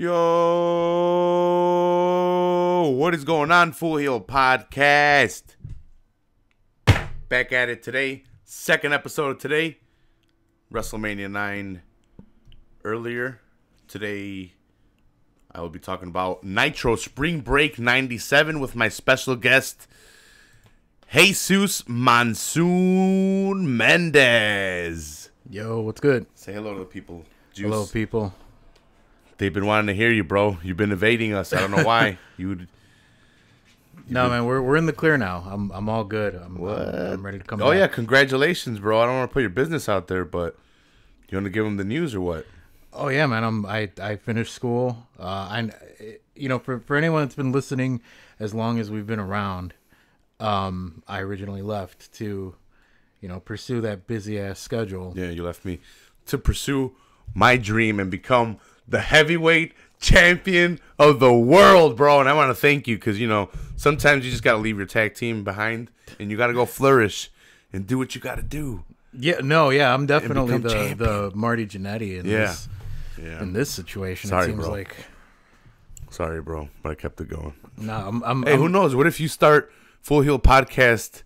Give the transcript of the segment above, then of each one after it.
Yo, what is going on, Full Heel Podcast? Back at it today. Second episode of today. WrestleMania 9 earlier. Today, I will be talking about Nitro Spring Break 97 with my special guest, Jesus Monsoon Mendez. Yo, what's good? Say hello to the people. Juice. Hello, people. They've been wanting to hear you, bro. You've been evading us. I don't know why. No, man, we're in the clear now. I'm all good. I'm ready to come back. Oh, yeah, congratulations, bro. I don't want to put your business out there, but you want to give them the news or what? Oh, yeah, man. I finished school. For anyone that's been listening as long as we've been around, I originally left to, pursue that busy-ass schedule. Yeah, you left me to pursue my dream and become the heavyweight champion of the world, bro. And I want to thank you because, sometimes you just got to leave your tag team behind and you got to go flourish and do what you got to do. Yeah, I'm definitely the Marty Jannetty in this situation. Sorry, it seems bro. like. Sorry, bro, but I kept it going. No, who knows? What if you start Full Heel Podcast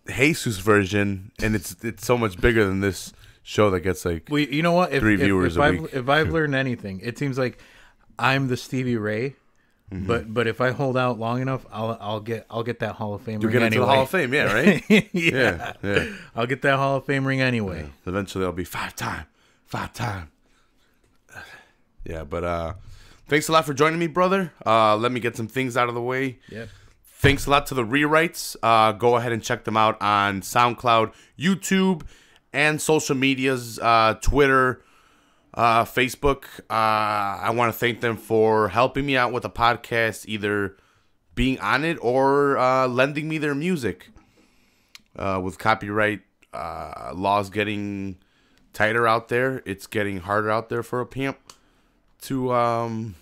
Jesus version and it's so much bigger than this show that gets like you know what? three viewers a week. If I've learned anything, it seems like I'm the Stevie Ray, but if I hold out long enough, I'll get that Hall of Fame You'll ring get into anyway. the Hall of Fame, yeah, right? yeah. I'll get that Hall of Fame ring anyway. Yeah. Eventually, I'll be five time. Yeah, but thanks a lot for joining me, brother. Let me get some things out of the way. Yeah. Thanks a lot to the rewrites. Go ahead and check them out on SoundCloud, YouTube, and social medias, Twitter, Facebook. I want to thank them for helping me out with the podcast, either being on it or lending me their music. With copyright laws getting tighter out there, it's getting harder out there for a pimp to,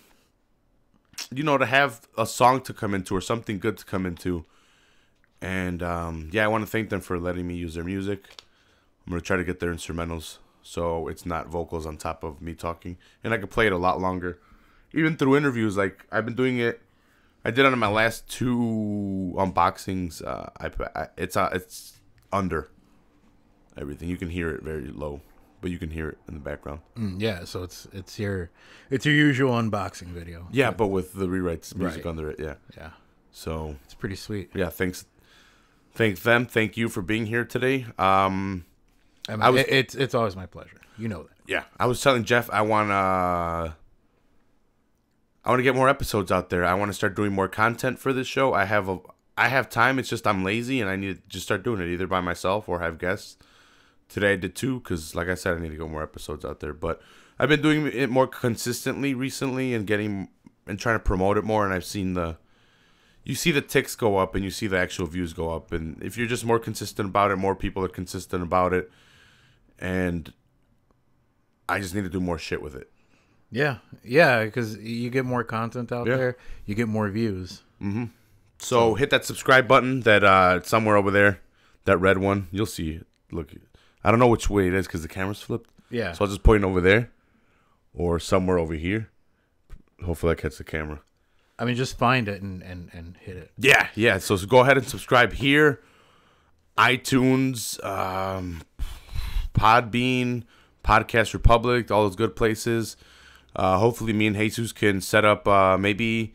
to have a song to come into or something good to come into. And, I want to thank them for letting me use their music. I'm going to try to get their instrumentals so it's not vocals on top of me talking. And I can play it a lot longer. Even through interviews, like I've been doing it. I did it on my last two unboxings. It's under everything. You can hear it very low, but you can hear it in the background. Yeah, so it's your usual unboxing video. Yeah, but with the rewrites music Right. under it, yeah. Yeah. So It's pretty sweet. yeah, thanks. Thank them. Thank you for being here today. It's always my pleasure. You know that. Yeah, I was telling Jeff I want to get more episodes out there. I want to start doing more content for this show. I have time. It's just I'm lazy and I need to just start doing it either by myself or have guests. Today I did two because, like I said, I need to get more episodes out there. But I've been doing it more consistently recently and trying to promote it more. And I've seen you see the ticks go up and you see the actual views go up. And if you're just more consistent about it, more people are consistent about it. And I just need to do more shit with it. Yeah, because you get more content out there, you get more views. Mm-hmm. So hit that subscribe button that somewhere over there, that red one. You'll see it. Look, I don't know which way it is because the camera's flipped. Yeah. So I'll just point it over there or somewhere over here. Hopefully that catches the camera. I mean, just find it and hit it. Yeah. So go ahead and subscribe here. iTunes, Podbean, Podcast Republic, all those good places. Hopefully me and Jesus can set up maybe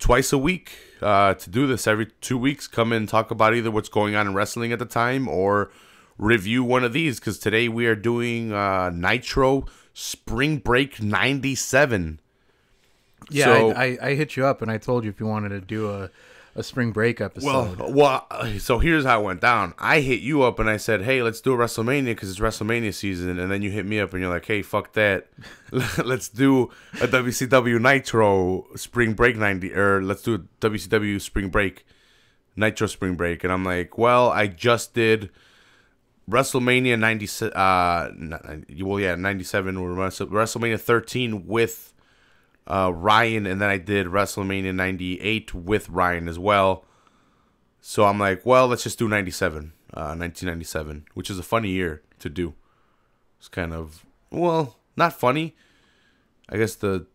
twice a week to do this. Every 2 weeks, come in and talk about either what's going on in wrestling at the time or review one of these. Because today we are doing Nitro Spring Break 97. Yeah, so, I hit you up and I told you if you wanted to do a spring break episode. Well, so here's how it went down. I hit you up and I said, hey, let's do a WrestleMania because it's WrestleMania season. And then you hit me up and you're like, hey, fuck that. Let's do a WCW Nitro Spring Break 90, or let's do a WCW Spring Break, Nitro Spring Break. And I'm like, well, I just did WrestleMania 97, 97 or WrestleMania 13 with Ryan, and then I did WrestleMania 98 with Ryan as well. So I'm like, well, let's just do 97, 1997, which is a funny year to do. It's kind of, well, not funny. I guess the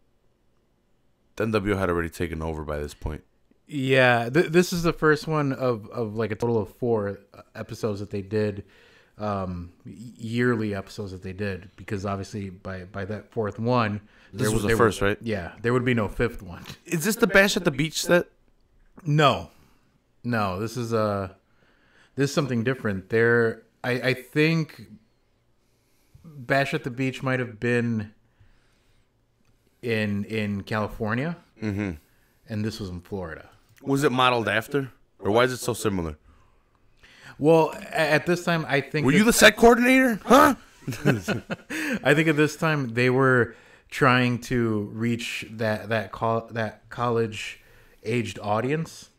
The NWO had already taken over by this point. Yeah, this is the first one of like a total of 4 episodes that they did, yearly episodes that they did, because obviously by that 4th one, This was the first, right? Yeah, there would be no 5th one. Is this the Bash at the Beach set? No, this is something different. I think Bash at the Beach might have been in California, and this was in Florida. Was it modeled after, or why is it so similar? Well, at this time, I think Were you the set coordinator? Huh? I think at this time they were trying to reach that college aged audience.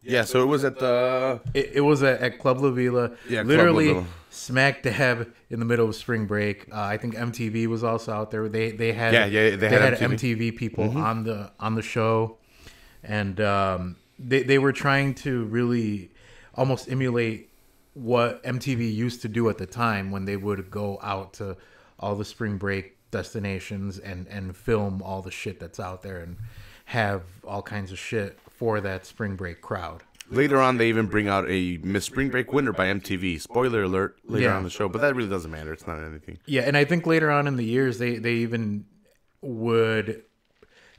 Yeah, so it was at the... It was at Club La Vila, Yeah, literally Club La Vila. smack dab in the middle of spring break. I think MTV was also out there. They had they had MTV people on the show, and they were trying to really almost emulate what MTV used to do at the time when they would go out to all the spring break destinations and film all the shit that's out there and have all kinds of shit for that spring break crowd. Later on, they even bring out a Miss Spring Break winner by MTV. Spoiler alert, later on in the show, but that really doesn't matter. It's not anything. Yeah, and I think later on in the years, they even would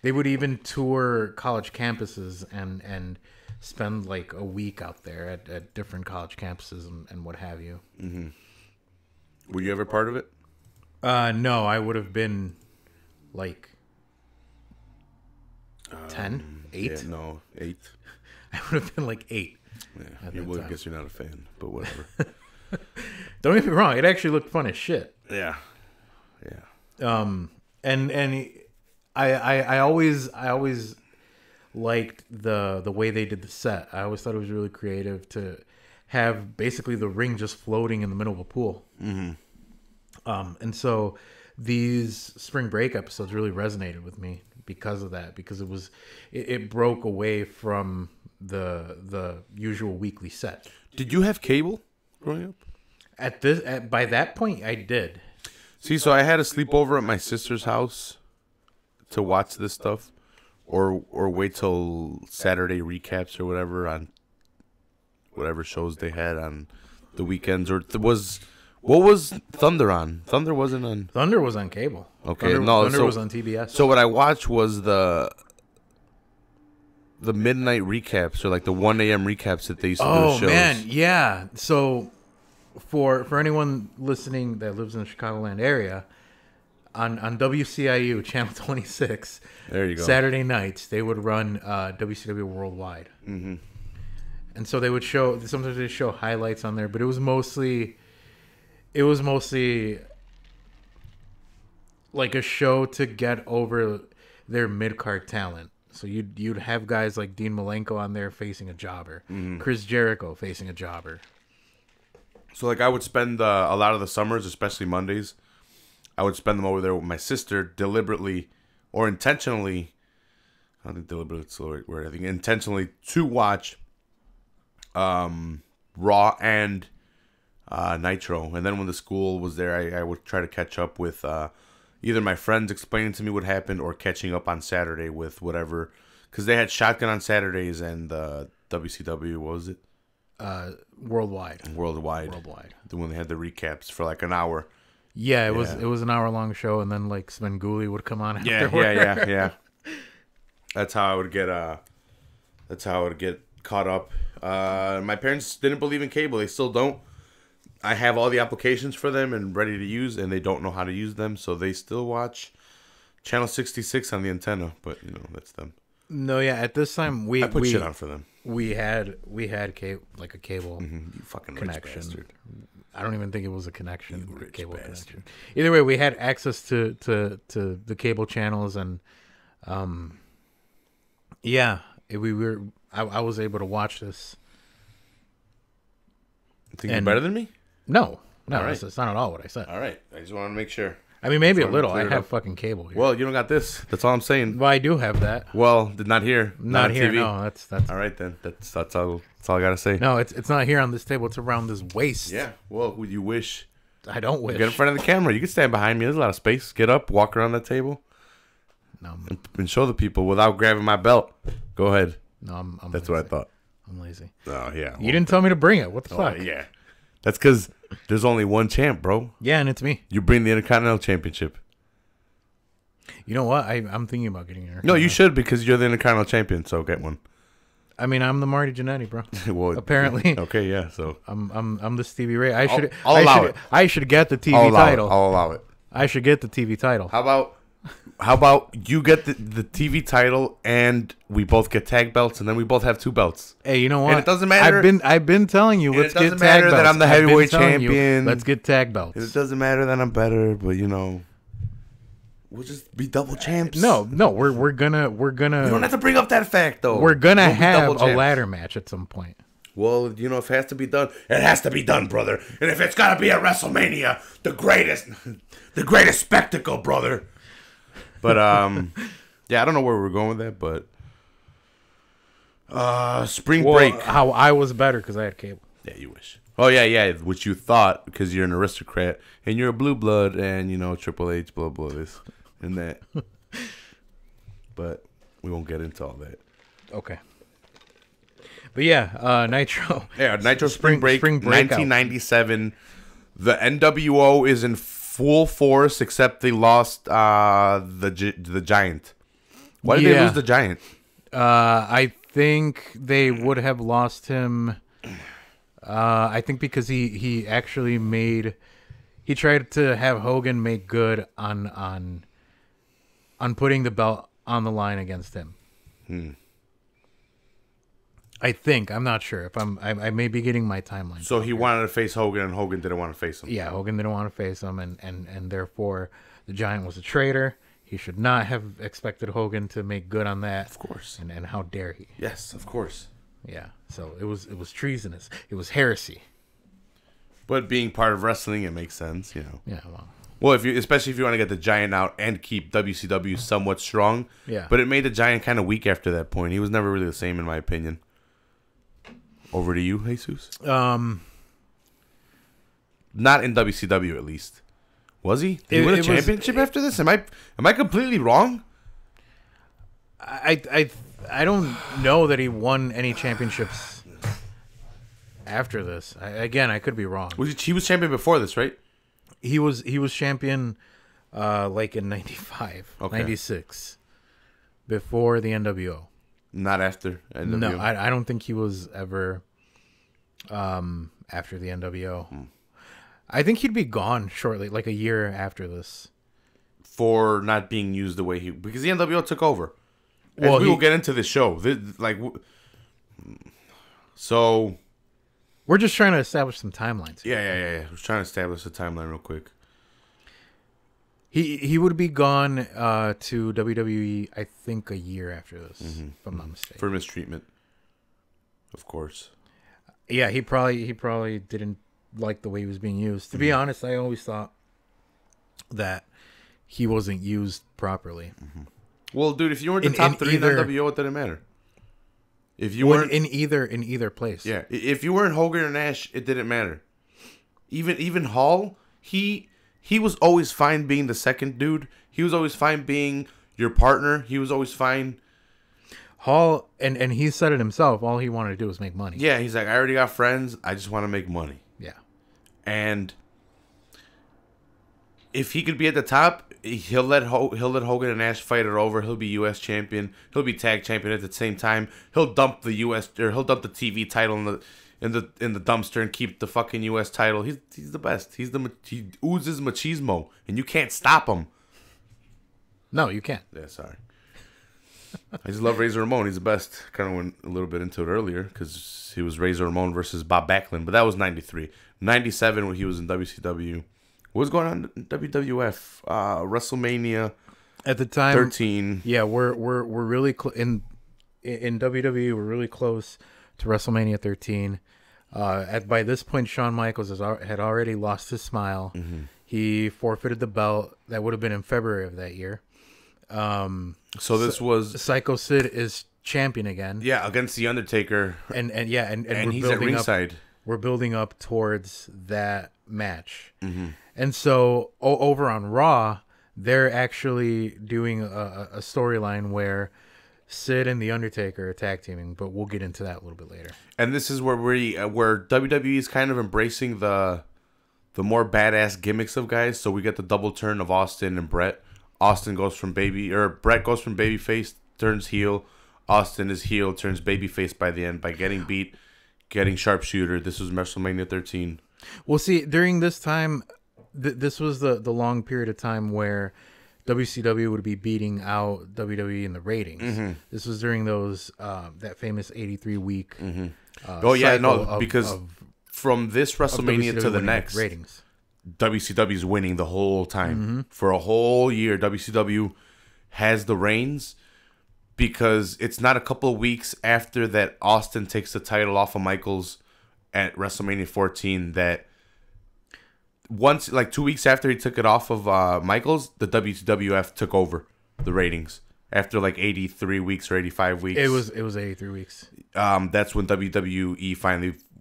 even tour college campuses and spend like a week out there at different college campuses and what have you. Mm-hmm. Were you ever part of it? No, I would have been like 10, 8. Yeah, no, 8. I would have been like 8. Yeah, I guess you're not a fan, but whatever. Don't get me wrong; it actually looked fun as shit. Yeah. And I always liked the way they did the set. I always thought it was really creative to have basically the ring just floating in the middle of a pool. Mm-hmm. And so these spring break episodes really resonated with me because of that, because it broke away from the usual weekly set. Did you have cable growing up? By that point, I did. See, so I had a sleepover at my sister's house to watch this stuff, or wait till Saturday recaps or whatever on whatever shows they had on the weekends. Or what was Thunder on? Thunder wasn't on. Thunder was on cable. Okay, Thunder was on TBS. So what I watched was the midnight recaps, or like the 1 a.m. recaps that they used to do to shows. Oh man, yeah. So for anyone listening that lives in the Chicagoland area, on WCIU channel 26, there you go. Saturday nights they would run WCW Worldwide, mm-hmm. and so they would show. Sometimes they show highlights on there, but it was mostly like a show to get over their mid-card talent. So you'd have guys like Dean Malenko on there facing a jobber, Chris Jericho facing a jobber. So like I would spend a lot of the summers, especially Mondays, I would spend them over there with my sister, deliberately or intentionally. I don't think deliberately is the right word. I think intentionally to watch Raw and Nitro, and then when the school was there, I would try to catch up with either my friends explaining to me what happened or catching up on Saturday with whatever, because they had Shotgun on Saturdays and WCW. What was it? Worldwide. When they had the recaps for like an hour. Yeah, it was an hour-long show, and then like Svengoolie would come on afterward. Yeah. That's how I would get caught up. My parents didn't believe in cable. They still don't. I have all the applications for them and ready to use, and they don't know how to use them, so they still watch Channel 66 on the antenna, but that's them. No, yeah, at this time I put shit on for them. We had like a cable You fucking connection. Rich bastard. I don't even think it was a connection. You rich cable bastard. connection. Either way, we had access to the cable channels, and I was able to watch this. Think you're better than me? No, right. That's not at all what I said. All right, I just want to make sure. I mean, maybe a little. I have fucking cable here. Well, you don't got this. That's all I'm saying. Well, I do have that. Well, not here. Not on here. TV. No, that's all right then. That's all I gotta say. No, it's not here on this table. It's around this waist. Yeah. Well, would you wish? I don't wish. Get in front of the camera. You can stand behind me. There's a lot of space. Get up. Walk around that table. No, and show the people without grabbing my belt. Go ahead. no, I'm That's lazy. what I thought. I'm lazy. Oh yeah. You didn't tell me to bring it. What the fuck? Yeah. That's because there's only one champ, bro. Yeah, and it's me. You bring the Intercontinental Championship. You know what? I'm thinking about getting an No, you should because you're the Intercontinental Champion. So get one. I mean, I'm the Marty Jannetty, bro. Well, Apparently. Okay, yeah. So I'm the Stevie Ray. I should I'll allow it. I should get the TV I'll allow title. it. I'll allow it. I should get the TV title. How about you get the TV title and we both get tag belts and then we both have 2 belts. Hey, you know what? And it doesn't matter. I've been telling you, let's it doesn't get tag matter belts. that I'm the I've been heavyweight telling you, champion. let's get tag belts. It doesn't matter that I'm better, but we'll just be double champs. No, we're gonna. You don't have to bring up that fact though. We're gonna We'll be have double a champs. ladder match at some point. Well, if it has to be done, it has to be done, brother. And if it's gotta be at WrestleMania, the greatest spectacle, brother. But yeah, I don't know where we're going with that, but spring break. How I was better because I had cable. Yeah, you wish. Oh yeah, which you thought because you're an aristocrat and you're a blue blood and Triple H, blah blah this and that. But we won't get into all that. Okay. But yeah, Nitro. Yeah, Nitro Spring Break, Spring Breakout. 1997. The NWO is in full force, except they lost the Giant. Why did they lose the Giant? I think they would have lost him. I think because he actually he tried to have Hogan make good on putting the belt on the line against him. I think. I'm not sure. I may be getting my timeline. So he wanted to face Hogan, and Hogan didn't want to face him. Yeah, Hogan didn't want to face him, and therefore the Giant was a traitor. He should not have expected Hogan to make good on that. Of course. And how dare he? Yes, of course. Yeah. So it was treasonous. It was heresy. But being part of wrestling, it makes sense, Yeah. Well, especially if you want to get the Giant out and keep WCW somewhat strong. Yeah. But it made the Giant kind of weak after that point. He was never really the same, in my opinion. Over to you, Jesus. Not in WCW, at least. Was he? Did he win a championship after this? Am I completely wrong? I don't know that he won any championships after this. I could be wrong. He was champion before this, right? He was champion like in 95, Okay. 96, before the NWO. Not after NWO. No, I don't think he was ever after the NWO. I think he'd be gone shortly, like a year after this. For not being used the way because the NWO took over. As Well, we will get into this show. So we're just trying to establish some timelines. yeah. I was trying to establish a timeline real quick. He would be gone to WWE, I think, a year after this, if I'm not mistaken. For mistreatment, of course. Yeah, he probably didn't like the way he was being used. To be honest, I always thought that he wasn't used properly. Well, dude, if you weren't the top three in NWO, it didn't matter. If you weren't in either place, yeah. If you weren't Hogan or Nash, it didn't matter. Even Hall, he was always fine being the second dude. He was always fine being your partner. He was always fine. Hall, and he said it himself. All he wanted to do was make money. Yeah, he's like, I already got friends. I just want to make money. Yeah. And if he could be at the top, he'll let Hogan and Nash fight it over. He'll be U.S. champion. He'll be tag champion at the same time. He'll dump the TV title in the dumpster and keep the fucking U.S. title. He's the best. He oozes machismo, and you can't stop him. No, you can't. Yeah, sorry. I just love Razor Ramon. He's the best. Kind of went a little bit into it earlier because he was Razor Ramon versus Bob Backlund, but that was 93. 97 when he was in WCW. What was going on in WWF? WrestleMania At the time, 13. Yeah, we're really in WWE. We're really close to WrestleMania 13. By this point, Shawn Michaels had already lost his smile. He forfeited the belt. That would have been in February of that year. So this was Psycho Sid is champion again. Yeah, against the Undertaker, and we're he's at ringside. We're building up towards that match, and so over on Raw, they're actually doing a storyline where Sid and The Undertaker are tag teaming, but we'll get into that a little bit later. And this is where where WWE is kind of embracing the more badass gimmicks of guys. So we get the double turn of Austin and Brett. Brett goes from babyface, turns heel. Austin is heel, turns babyface by the end by getting beat, getting sharpshooter. This was WrestleMania 13. Well, see, during this time, this was the long period of time where WCW would be beating out WWE in the ratings. Mm-hmm. This was during those that famous 83-week. Because from this WrestleMania to the next, ratings. WCW is winning the whole time. For a whole year. WCW has the reigns because it's not a couple of weeks after that Austin takes the title off of Michaels at WrestleMania 14 that once, like 2 weeks after he took it off of Michaels, the WWF took over the ratings after like 83 weeks or 85 weeks. It was 83 weeks. That's when WWE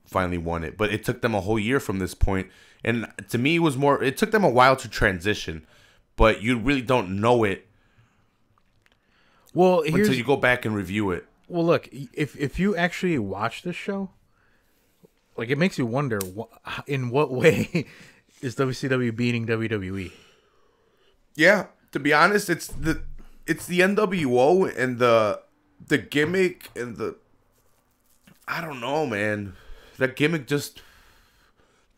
finally won it. But it took them a whole year from this point. And to me, it took them a while to transition, but you really don't know it until you go back and review it. Well, look, if you actually watch this show, like, it makes you wonder in what way is WCW beating WWE? Yeah, to be honest, it's the NWO and the gimmick and I don't know, man. That gimmick just,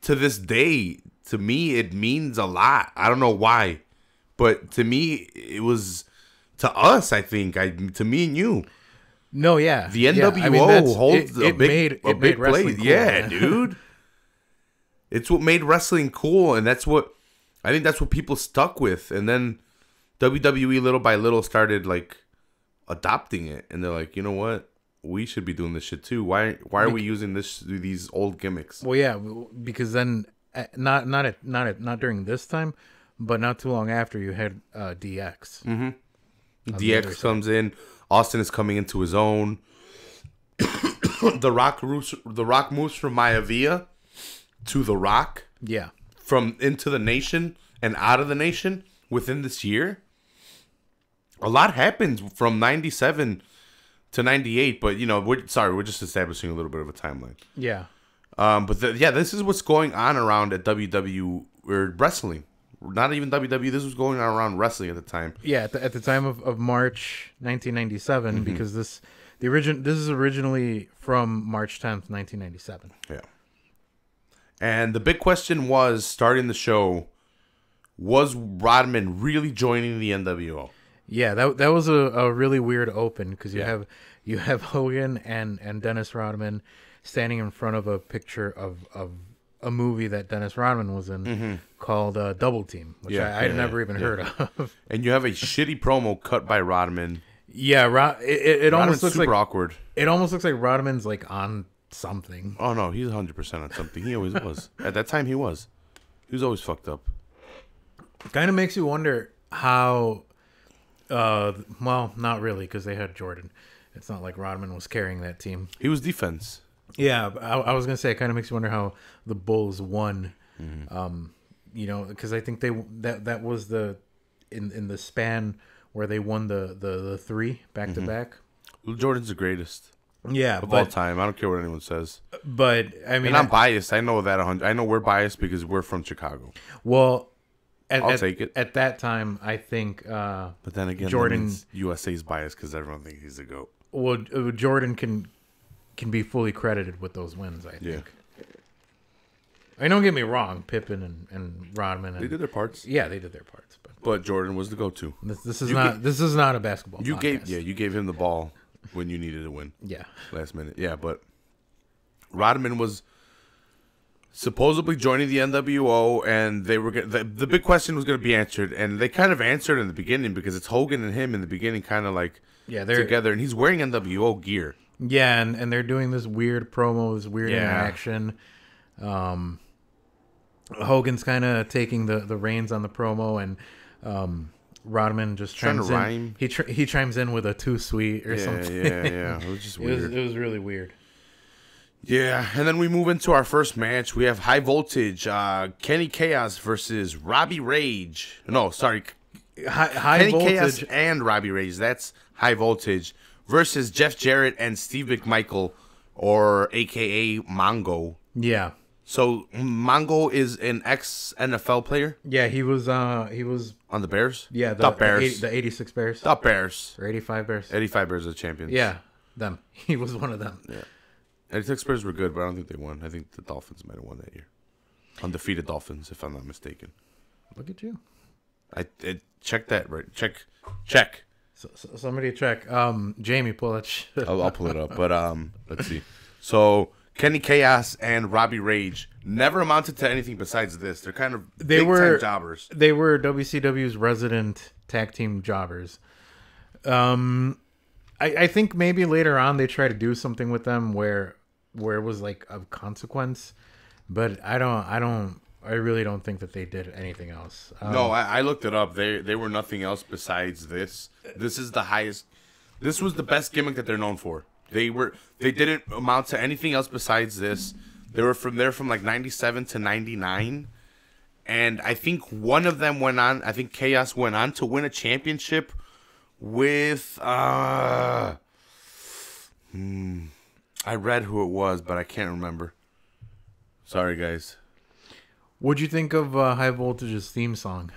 to this day, to me, it means a lot. I don't know why, but to me, it was, to us, I think, to me and you. No, yeah. The NWO holds a big place. Cool, yeah, dude. It's what made wrestling cool, and I think that's what people stuck with. And then WWE, little by little, started like adopting it, and they're like, you know what? We should be doing this shit too. Why are we using these old gimmicks? Well, yeah, because then not during this time, but not too long after, you had DX. Mm-hmm. DX comes in. Austin is coming into his own. The Rock moves from Maivia to The Rock. Yeah. From into the nation and out of the nation within this year. A lot happened from 97 to 98, but we're just establishing a little bit of a timeline. Yeah. This is what's going on around at WW or wrestling. Not even WWE. This was going on around wrestling at the time. Yeah, at the time of March 1997, because this is originally from March 10th, 1997. Yeah. And the big question was, starting the show, was Rodman really joining the NWO? Yeah, that was a really weird open, because you have Hogan and Dennis Rodman standing in front of a picture of a movie that Dennis Rodman was in called Double Team, which I had never even heard of. And you have a shitty promo cut by Rodman. Yeah, it almost looks super awkward. It almost looks like Rodman's like on something. Oh no, he's 100% on something. He always was. At that time, he was. He was always fucked up. Kind of makes you wonder how. Well, not really, because they had Jordan. It's not like Rodman was carrying that team. He was defense. Yeah, I was gonna say, it kind of makes you wonder how the Bulls won. Because I think that was in the span where they won the three back to back. Jordan's the greatest. Yeah, of all time. I don't care what anyone says. But I mean, and I'm biased. I know that. I know we're biased because we're from Chicago. Well, I'll take it. At that time, I think. But then again, Jordan USA's biased because everyone thinks he's a GOAT. Well, Jordan can be fully credited with those wins, I think. Yeah. I mean, don't get me wrong, Pippen and Rodman. They did their parts. Yeah, they did their parts. But Jordan was the go-to. This is not a basketball podcast. You gave him the ball when you needed to win. Yeah. Last minute. Yeah, but Rodman was supposedly joining the NWO, and they were the big question was going to be answered, and they kind of answered in the beginning because it's Hogan and him in the beginning, kind of like they're together, and he's wearing NWO gear. Yeah, and they're doing this weird promo, this weird interaction. Hogan's kind of taking the reins on the promo, and Rodman just chimes in. Rhyme. He chimes in with a too sweet or something. Yeah. It was just weird. It was really weird. Yeah, and then we move into our first match. We have High Voltage, Kenny Chaos versus Robbie Rage. No, sorry, high Kenny voltage. Chaos and Robbie Rage. That's high voltage versus Jeff Jarrett and Steve McMichael, or AKA Mongo. Yeah. So Mongo is an ex-NFL player. Yeah, he was on On the Bears. yeah, the Bears. the 86 Bears. The Bears. Or 85 Bears. 85 Bears are champions. Yeah, them. He was one of them. Yeah. 86 Bears were good, but I don't think they won. I think the Dolphins might have won that year. Undefeated Dolphins, if I'm not mistaken. Look at you. I check that right. Check. So somebody check. Jamie, pull that shit. I'll pull it up. But let's see. So Kenny Chaos and Robbie Rage never amounted to anything besides this. They're kind of big time jobbers. They were WCW's resident tag team jobbers. I think maybe later on they try to do something with them where it was like of consequence, but I really don't think that they did anything else. No, I looked it up. They were nothing else besides this. This is the highest. This was the best gimmick that they're known for. They didn't amount to anything else besides this. They were from like 97 to 99. And I think one of them went on, I think Chaos went on to win a championship with I read who it was, but I can't remember. Sorry guys. What'd you think of High Voltage's theme song?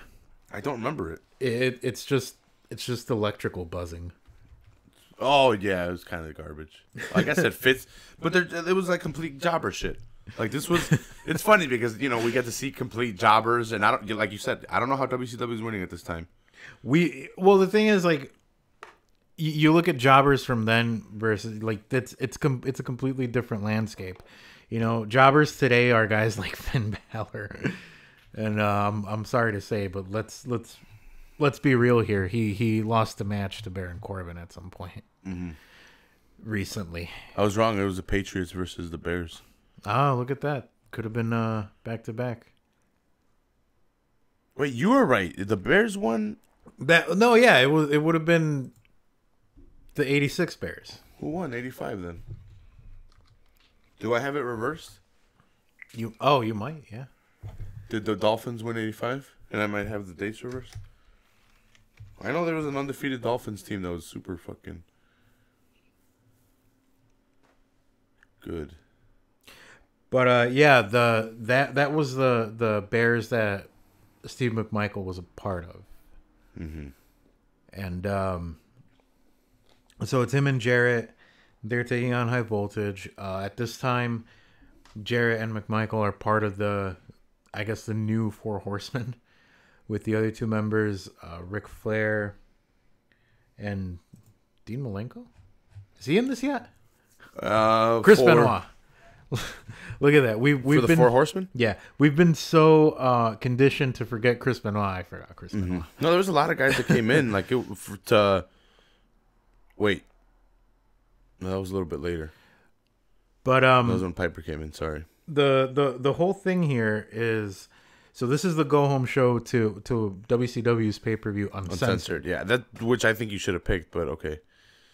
I don't remember it. It's just electrical buzzing. Oh yeah, it was kind of garbage. Like I said, fits, but it was like complete jobber shit. Like this was, it's funny because we get to see complete jobbers, and like you said, I don't know how WCW is winning at this time. The thing is, like, you look at jobbers from then versus like it's a completely different landscape. Jobbers today are guys like Finn Balor, and I'm sorry to say, but let's be real here. He lost a match to Baron Corbin at some point recently. I was wrong. It was the Patriots versus the Bears. Oh, look at that. Could have been back to back. Wait, you were right. The Bears won. It would have been the 86 Bears. Who won 85 then? Do I have it reversed? You might, yeah. Did the Dolphins win 85? And I might have the dates reversed? I know there was an undefeated Dolphins team that was super fucking good. But that was the Bears that Steve McMichael was a part of. Mm-hmm. And so it's him and Jarrett. They're taking on High Voltage. At this time, Jarrett and McMichael are part of the new Four Horsemen, with the other two members, Ric Flair and Dean Malenko. Is he in this yet? Chris Benoit. Look at that. We've been the Four Horsemen. Yeah, we've been so conditioned to forget Chris Benoit. I forgot Chris Benoit. No, there was a lot of guys that came in wait. No, that was a little bit later. But that was when Piper came in. Sorry. The whole thing here is, so this is the go home show to WCW's pay-per-view Uncensored. Yeah, which I think you should have picked, but okay.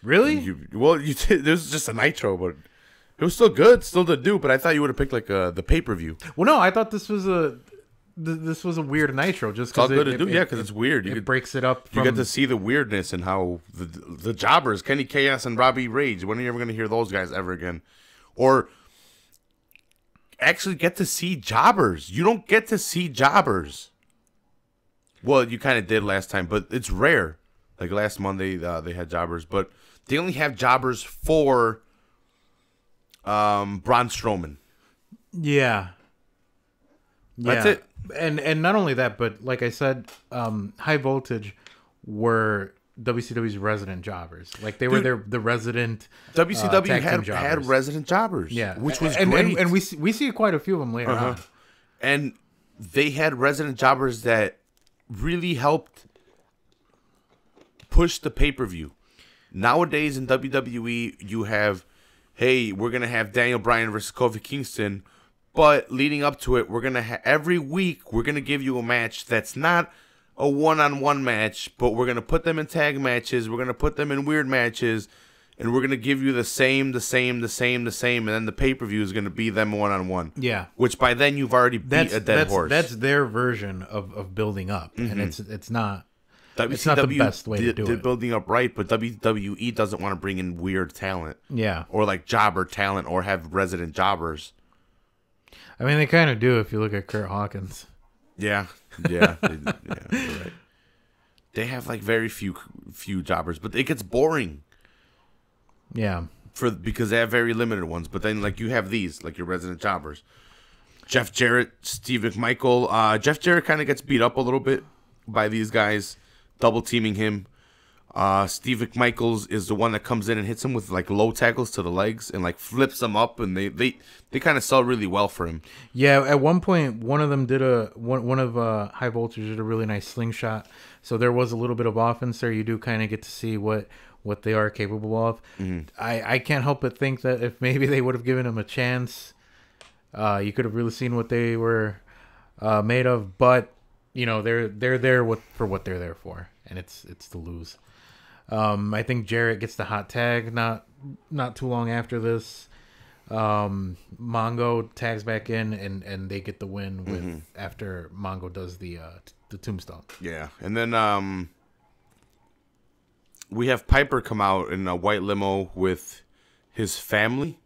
Really? You did. There was just a Nitro, but it was still good, still to do. But I thought you would have picked like the pay-per-view. Well, no, I thought this was a weird Nitro, just because it's all good to do. Yeah, because it's weird. It breaks it up. You get to see the weirdness and how the jobbers, Kenny Chaos and Robbie Rage. When are you ever going to hear those guys ever again? Or actually get to see jobbers. You don't get to see jobbers. Well, you kind of did last time, but it's rare. Like last Monday, they had jobbers, but they only have jobbers for Braun Strowman. Yeah. That's it. And not only that, but like I said, High Voltage were WCW's resident jobbers. Like they were the resident WCW had resident jobbers. Yeah, which was great. And we see quite a few of them later on. And they had resident jobbers that really helped push the pay-per-view. Nowadays in WWE, you have, hey, we're gonna have Daniel Bryan versus Kofi Kingston. But leading up to it, we're going to every week, we're going to give you a match that's not a one-on-one match, but we're going to put them in tag matches, we're going to put them in weird matches, and we're going to give you the same, and then the pay-per-view is going to be them one-on-one. Yeah. Which by then you've already beat a dead horse. That's their version of building up, and it's not. it's not the best way to do They're it. building up right, but WWE doesn't want to bring in weird talent. Yeah. Or like jobber talent or have resident jobbers. I mean, they kind of do if you look at Kurt Hawkins. Yeah. Yeah. Yeah, you're right. They have like very few jobbers, but it gets boring. Yeah. Because they have very limited ones. But then like you have these, like your resident jobbers. Jeff Jarrett, Steve McMichael. Jeff Jarrett kind of gets beat up a little bit by these guys, double teaming him. Steve McMichaels is the one that comes in and hits him with like low tackles to the legs and like flips them up, and they kind of sell really well for him. Yeah, at one point, one of them did one of High Voltage did a really nice slingshot. So there was a little bit of offense there. You do kind of get to see what they are capable of. Mm-hmm. I can't help but think that if maybe they would have given him a chance, you could have really seen what they were made of. But you know, they're there for what they're there for, and it's to lose. I think Jarrett gets the hot tag not too long after this. Mongo tags back in, and they get the win with after Mongo does the tombstone. Yeah, and then we have Piper come out in a white limo with his family.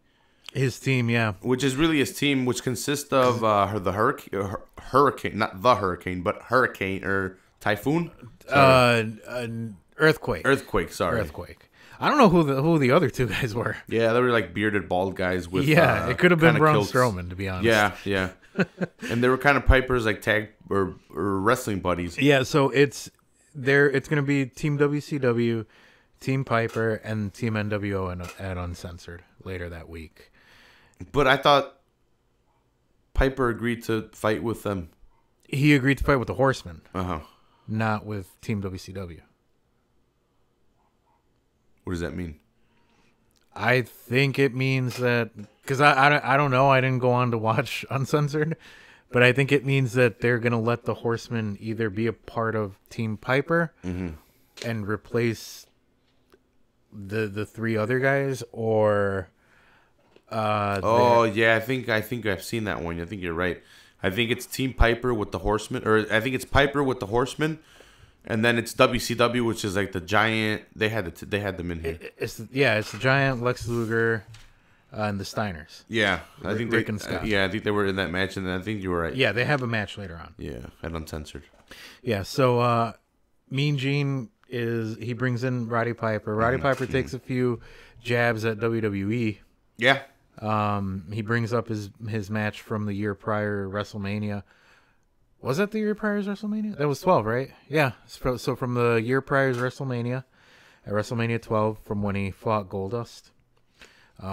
His team, yeah. Which is really his team, which consists of the hurricane, not the hurricane, but hurricane or typhoon. Earthquake. Earthquake. I don't know who the other two guys were. Yeah, they were like bearded bald guys with. Yeah, it could have been Braun Strowman, to be honest. Yeah. And they were kind of Piper's like tag or wrestling buddies. Yeah, so it's going to be Team WCW, Team Piper, and Team NWO at Uncensored later that week. But I thought Piper agreed to fight with them. He agreed to fight with the Horsemen. Uh-huh. Not with Team WCW. What does that mean? I think it means that, because I don't know, I didn't go on to watch Uncensored, but I think it means that they're going to let the Horsemen either be a part of Team Piper and replace the three other guys, or... I think I've seen that one. I think you're right. I think it's Team Piper with the Horsemen, or I think it's Piper with the Horsemen. And then it's WCW, which is like the Giant. They had them in here. It's the Giant, Lex Luger, and the Steiners. Yeah, I think Rick and Scott. I think they were in that match, and I think you were right. Yeah, they have a match later on. Yeah, at Uncensored. Yeah, so Mean Gene he brings in Roddy Piper. Roddy Piper takes a few jabs at WWE. Yeah. He brings up his match from the year prior, WrestleMania. Was that the year prior to WrestleMania? That was 12, right? Yeah. So from the year prior to WrestleMania, at WrestleMania 12, from when he fought Goldust,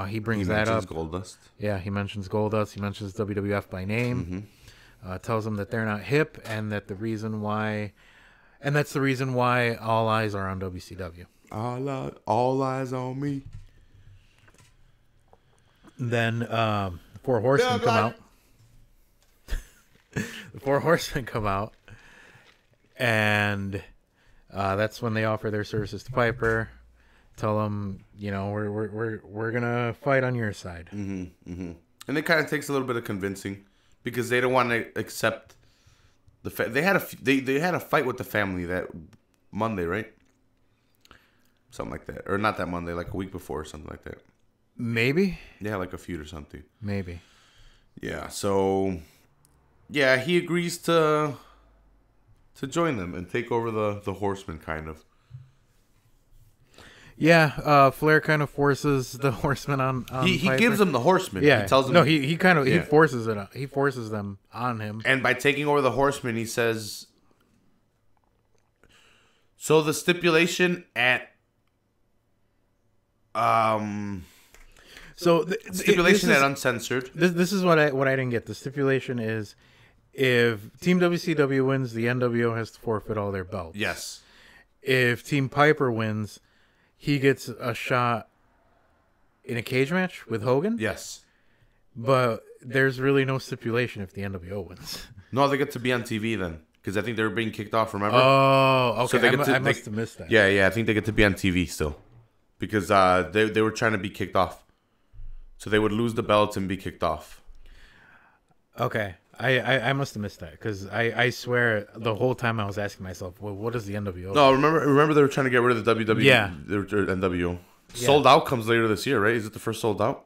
he brings that up. Goldust. Yeah, he mentions Goldust. He mentions WWF by name. Tells them that they're not hip, and that that's the reason why all eyes are on WCW. All eyes on me. Then the Four Horsemen come out. The Four Horsemen come out, and that's when they offer their services to Piper. Tell him, we're gonna fight on your side. And it kind of takes a little bit of convincing, because they don't want to accept the fact they had a fight with the family that Monday, right? Something like that, or not that Monday, like a week before, or something like that. Maybe. Yeah, like a feud or something. Maybe. Yeah. So. Yeah, he agrees to join them and take over the Horsemen, kind of. Yeah, Flair kind of forces the Horsemen on he gives them the Horsemen. Yeah, he tells them. No, he kind of he forces it. He forces them on him. And by taking over the Horsemen, he says. So the stipulation at stipulation at Uncensored. This is what I didn't get. The stipulation is, if Team WCW wins, the NWO has to forfeit all their belts. Yes. If Team Piper wins, he gets a shot in a cage match with Hogan. Yes. But there's really no stipulation if the NWO wins. No, they get to be on TV then, because I think they were being kicked off. Remember? Oh, okay. So I must have missed that. Yeah. I think they get to be on TV still, because they were trying to be kicked off, so they would lose the belts and be kicked off. Okay. I must have missed that because I swear the whole time I was asking myself, well, what is the NWO? No, remember they were trying to get rid of the WWE. Yeah. Or NWO. Yeah. Sold Out comes later this year, right? Is it the first Sold Out?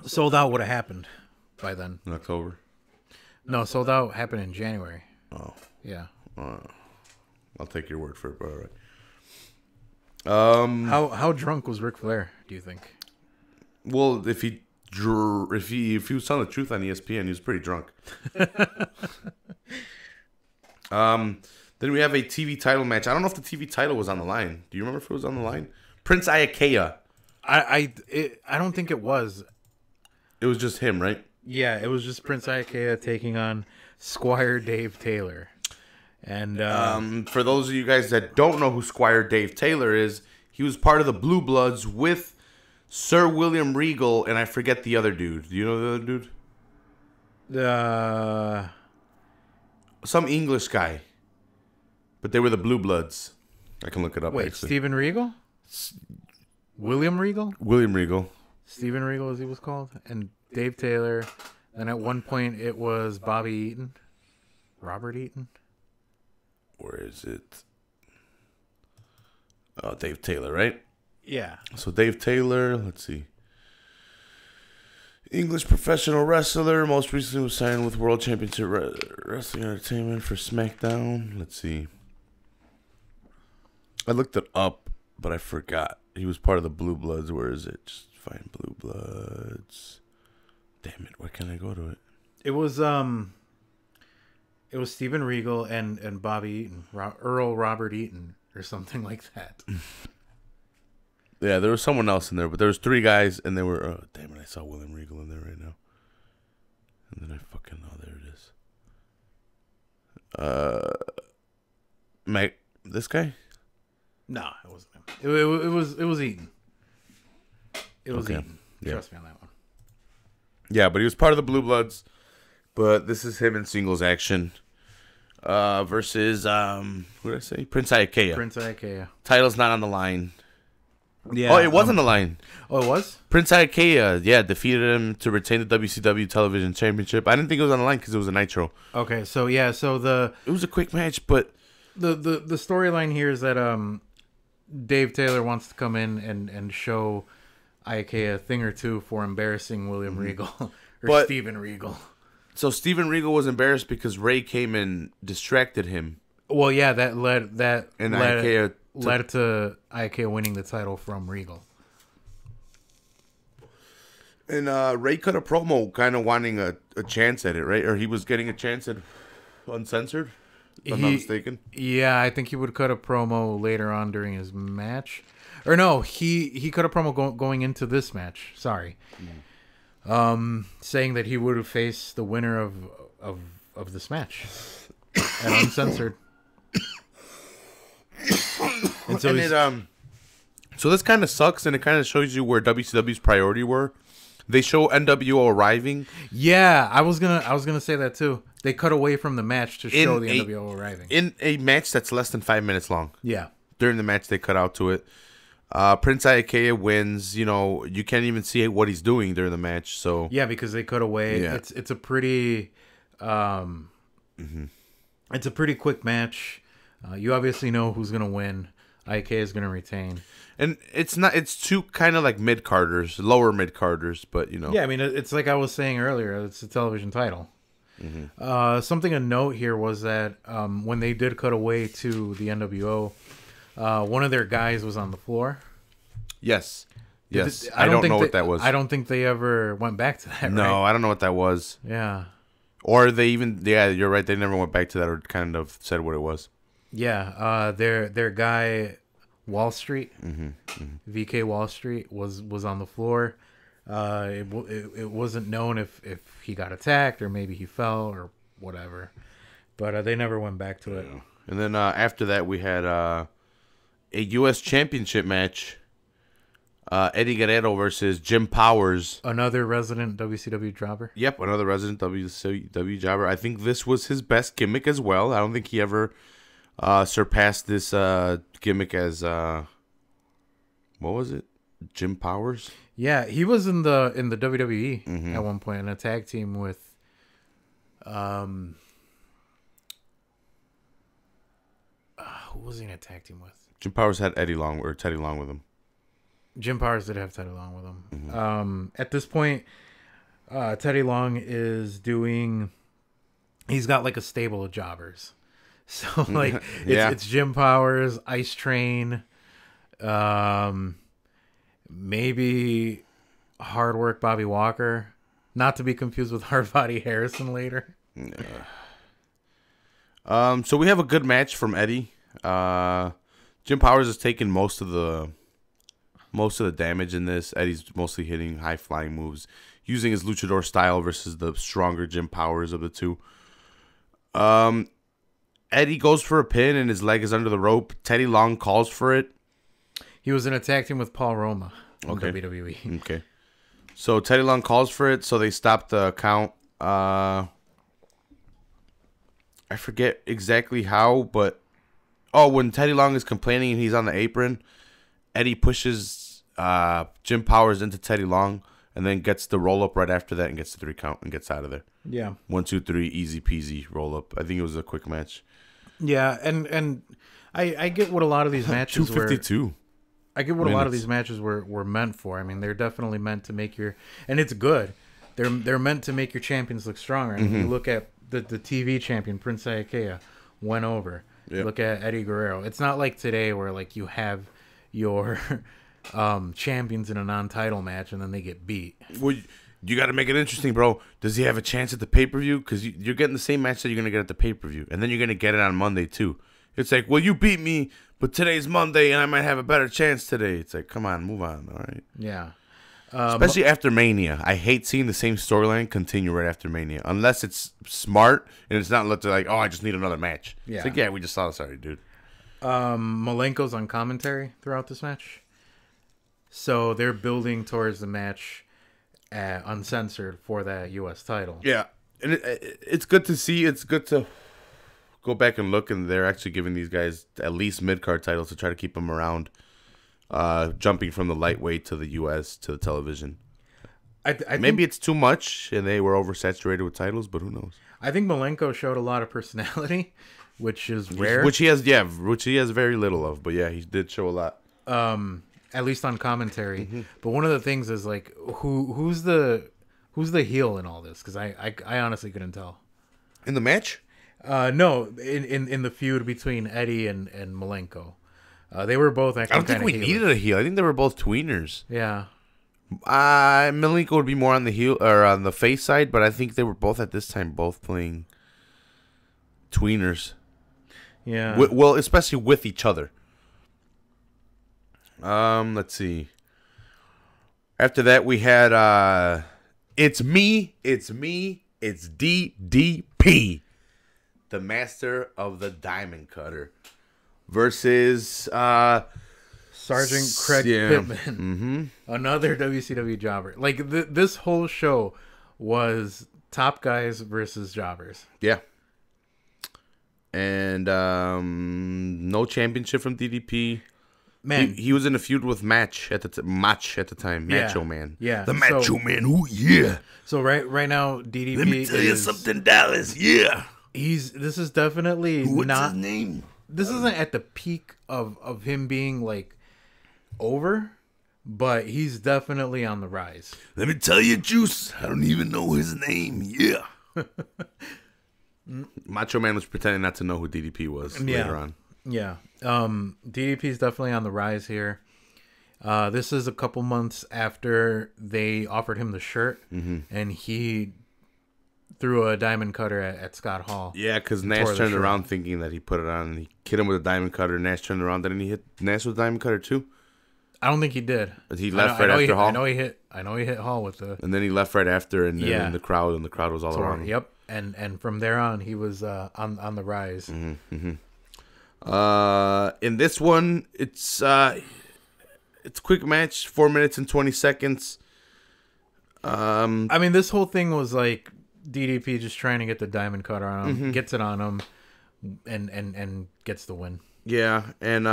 Sold Out would have happened by then. In October. No, Sold Out happened in January. Oh. Yeah. I'll take your word for it, but all right. How drunk was Ric Flair, do you think? Well, if he was telling the truth on ESPN, he was pretty drunk. Then we have a TV title match. I don't know if the TV title was on the line. Do you remember if it was on the line? Prince Iaukea. I don't think it was. It was just him, right? Yeah, it was just Prince Iaukea taking on Squire Dave Taylor. And for those of you guys that don't know who Squire Dave Taylor is, he was part of the Blue Bloods with Sir William Regal, and I forget the other dude. Do you know the other dude? Some English guy. But they were the Blue Bloods. I can look it up. Wait, actually. Steven Regal? William Regal? William Regal. Steven Regal, as he was called. And Dave Taylor. And at one point, it was Bobby Eaton. Robert Eaton. Where is it? Oh, Dave Taylor, right? Yeah. So Dave Taylor, let's see. English professional wrestler. Most recently was signed with World Championship Wrestling Entertainment for SmackDown. Let's see. I looked it up, but I forgot. He was part of the Blue Bloods. Where is it? Just find Blue Bloods. Damn it, where can I go to it? It was Steven Regal and Bobby Eaton. Earl Robert Eaton or something like that. Yeah, there was someone else in there, but there was three guys, and they were... Oh, damn it, I saw William Regal in there right now. And then I fucking... Oh, there it is. This guy? No, it wasn't him. It was Eaton. It was Okay. Eaton. Yeah. Trust me on that one. Yeah, but he was part of the Blue Bloods. But this is him in singles action. Versus, who did I say? Prince Iaukea. Prince Iaukea. Title's not on the line. Yeah. Oh, it was on the line. Oh, it was? Prince Iaukea, yeah, defeated him to retain the WCW Television Championship. I didn't think it was on the line because it was a Nitro. Okay, so yeah, so It was a quick match, but... the storyline here is that Dave Taylor wants to come in and show Iaukea a thing or two for embarrassing William Regal or Steven Regal. So Steven Regal was embarrassed because Ray came and distracted him. Well, yeah, that led Iaukea to Iaukea winning the title from Regal. And Ray cut a promo kind of wanting a chance at it, right? Or he was getting a chance at Uncensored, if I'm not mistaken. Yeah, I think he would cut a promo later on during his match. Or no, he cut a promo going into this match. Sorry. Saying that he would have faced the winner of this match at Uncensored. And so so this kind of sucks, and it kind of shows you where WCW's priority were. They show NWO arriving. Yeah, I was gonna say that too. They cut away from the match to show the NWO arriving in a match that's less than 5 minutes long. Yeah, during the match they cut out to it. Prince Iaukea wins. You know, you can't even see what he's doing during the match. So yeah, because they cut away. Yeah. It's a pretty it's a pretty quick match. You obviously know who's gonna win. Iaukea is gonna retain. And it's two kind of like mid-carders, lower mid-carders, but you know. Yeah, I mean, it's like I was saying earlier, it's a television title. Something to note here was that when they did cut away to the NWO, one of their guys was on the floor. Yes. I don't know what that was. I don't think they ever went back to that, No, right? I don't know what that was. Yeah. Or they even, yeah, you're right, they never went back to that or kind of said what it was. Yeah, their guy... Wall Street, VK Wall Street was on the floor. It wasn't known if he got attacked or maybe he fell or whatever, but they never went back to it. And then after that, we had a U.S. Championship match. Eddie Guerrero versus Jim Powers. Another resident WCW jobber. Yep, another resident WCW jobber. I think this was his best gimmick as well. I don't think he ever surpassed this gimmick as what was it? Jim Powers? Yeah, he was in the WWE at one point in a tag team with Who was he in a tag team with? Jim Powers had Teddy Long with him. Jim Powers did have Teddy Long with him. At this point, Teddy Long is doing. He's got like a stable of jobbers. So like it's Jim Powers, Ice Train, maybe Hard Work Bobby Walker, not to be confused with Hard Body Harrison later. So we have a good match from Eddie. Jim Powers is taking most of the damage in this. Eddie's mostly hitting high flying moves, using his luchador style versus the stronger Jim Powers of the two. Eddie goes for a pin and his leg is under the rope. Teddy Long calls for it. He was in a tag team with Paul Roma in WWE. Okay. So Teddy Long calls for it, so they stop the count. I forget exactly how, but when Teddy Long is complaining and he's on the apron, Eddie pushes Jim Powers into Teddy Long and then gets the roll up right after that and gets the 3 count and gets out of there. Yeah. 1, 2, 3, easy peasy roll up. I think it was a quick match. Yeah, and I get what a lot of these matches 252. I get what a lot of these matches were meant for. I mean, they're definitely meant to make and it's good. They're meant to make your champions look stronger. And you look at the TV champion Prince Iaukea went over. Yep. Look at Eddie Guerrero. It's not like today where like you have your champions in a non-title match and then they get beat. Well, you got to make it interesting, bro. Does he have a chance at the pay-per-view? Because you're getting the same match that you're going to get at the pay-per-view. And then you're going to get it on Monday, too. It's like, well, you beat me, but today's Monday, and I might have a better chance today. It's like, come on, move on, all right? Yeah. Especially after Mania. I hate seeing the same storyline continue right after Mania. Unless it's smart, and it's not like, I just need another match. Yeah. It's like, we just saw this already, dude. Malenko's on commentary throughout this match. So they're building towards the match uncensored for that U.S. title. Yeah, and it's good to see. It's good to go back and look, and they're actually giving these guys at least mid-card titles to try to keep them around, jumping from the lightweight to the U.S. to the television. I maybe it's too much, and they were oversaturated with titles, but who knows? I think Malenko showed a lot of personality, which is rare. Which he has very little of, but yeah, he did show a lot. At least on commentary. But one of the things is like who's the heel in all this? Because I honestly couldn't tell. In the match? No, in the feud between Eddie and Malenko. They were both acting. I don't think we needed a heel. I think they were both tweeners. Yeah. Malenko would be more on the heel or on the face side, but I think they were both at this time playing tweeners. Yeah. Well, especially with each other. Let's see. After that, we had it's DDP, the Master of the Diamond Cutter, versus Sergeant Craig Pittman, another WCW jobber. Like this whole show was top guys versus jobbers. Yeah. And no championship from DDP. Man, he was in a feud with Match at the time. Macho Man. Yeah. The Macho Man. Ooh, yeah. So right now, DDP. Let me tell you something, Dallas. Yeah. This is definitely What's not. his name? This isn't at the peak of him being like over, but he's definitely on the rise. Let me tell you, Juice. I don't even know his name. Yeah. Macho Man was pretending not to know who DDP was later on. Yeah. DDP is definitely on the rise here. This is a couple months after they offered him the shirt, and he threw a diamond cutter at Scott Hall. Yeah, because Nash turned around thinking that he put it on, and he hit him with a diamond cutter. Nash turned around. Didn't he hit Nash with a diamond cutter too? I don't think he did. But he left right after Hall. I know he hit Hall with the. And then he left right after, and in the crowd was all around him. Yep, and from there on, he was on the rise. In this one, it's quick match, 4 minutes and 20 seconds. I mean, this whole thing was like DDP just trying to get the diamond cutter on him, gets it on him, and gets the win. Yeah, and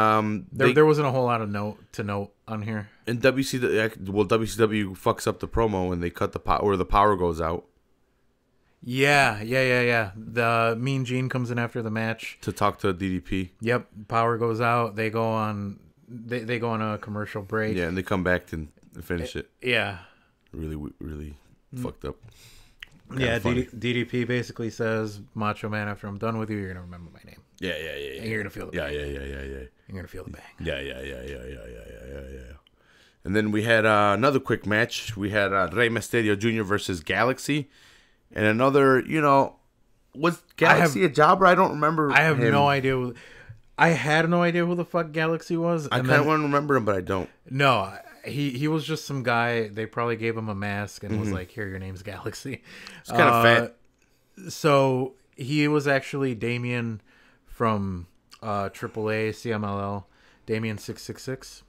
there wasn't a whole lot of note on here. And WCW fucks up the promo and they cut the power, or the power goes out. Yeah. The Mean Gene comes in after the match to talk to DDP. Yep, power goes out. They go on. They go on a commercial break. Yeah, and they come back and finish it. Yeah, Really fucked up. Yeah, DDP basically says, Macho Man, after I'm done with you, you're going to remember my name. Yeah. And you're going to feel the bang. Yeah. You're going to feel the bang. Yeah. And then we had another quick match. We had Rey Mysterio Jr. versus Galaxy. And another, was Galaxy a jobber? I don't remember. I have no idea. I had no idea who the fuck Galaxy was. I kind of want to remember him, but I don't. No, he was just some guy. They probably gave him a mask and was like, "Here, your name's Galaxy." It's kind of fat. So he was actually Damien from AAA CMLL, Damien 666.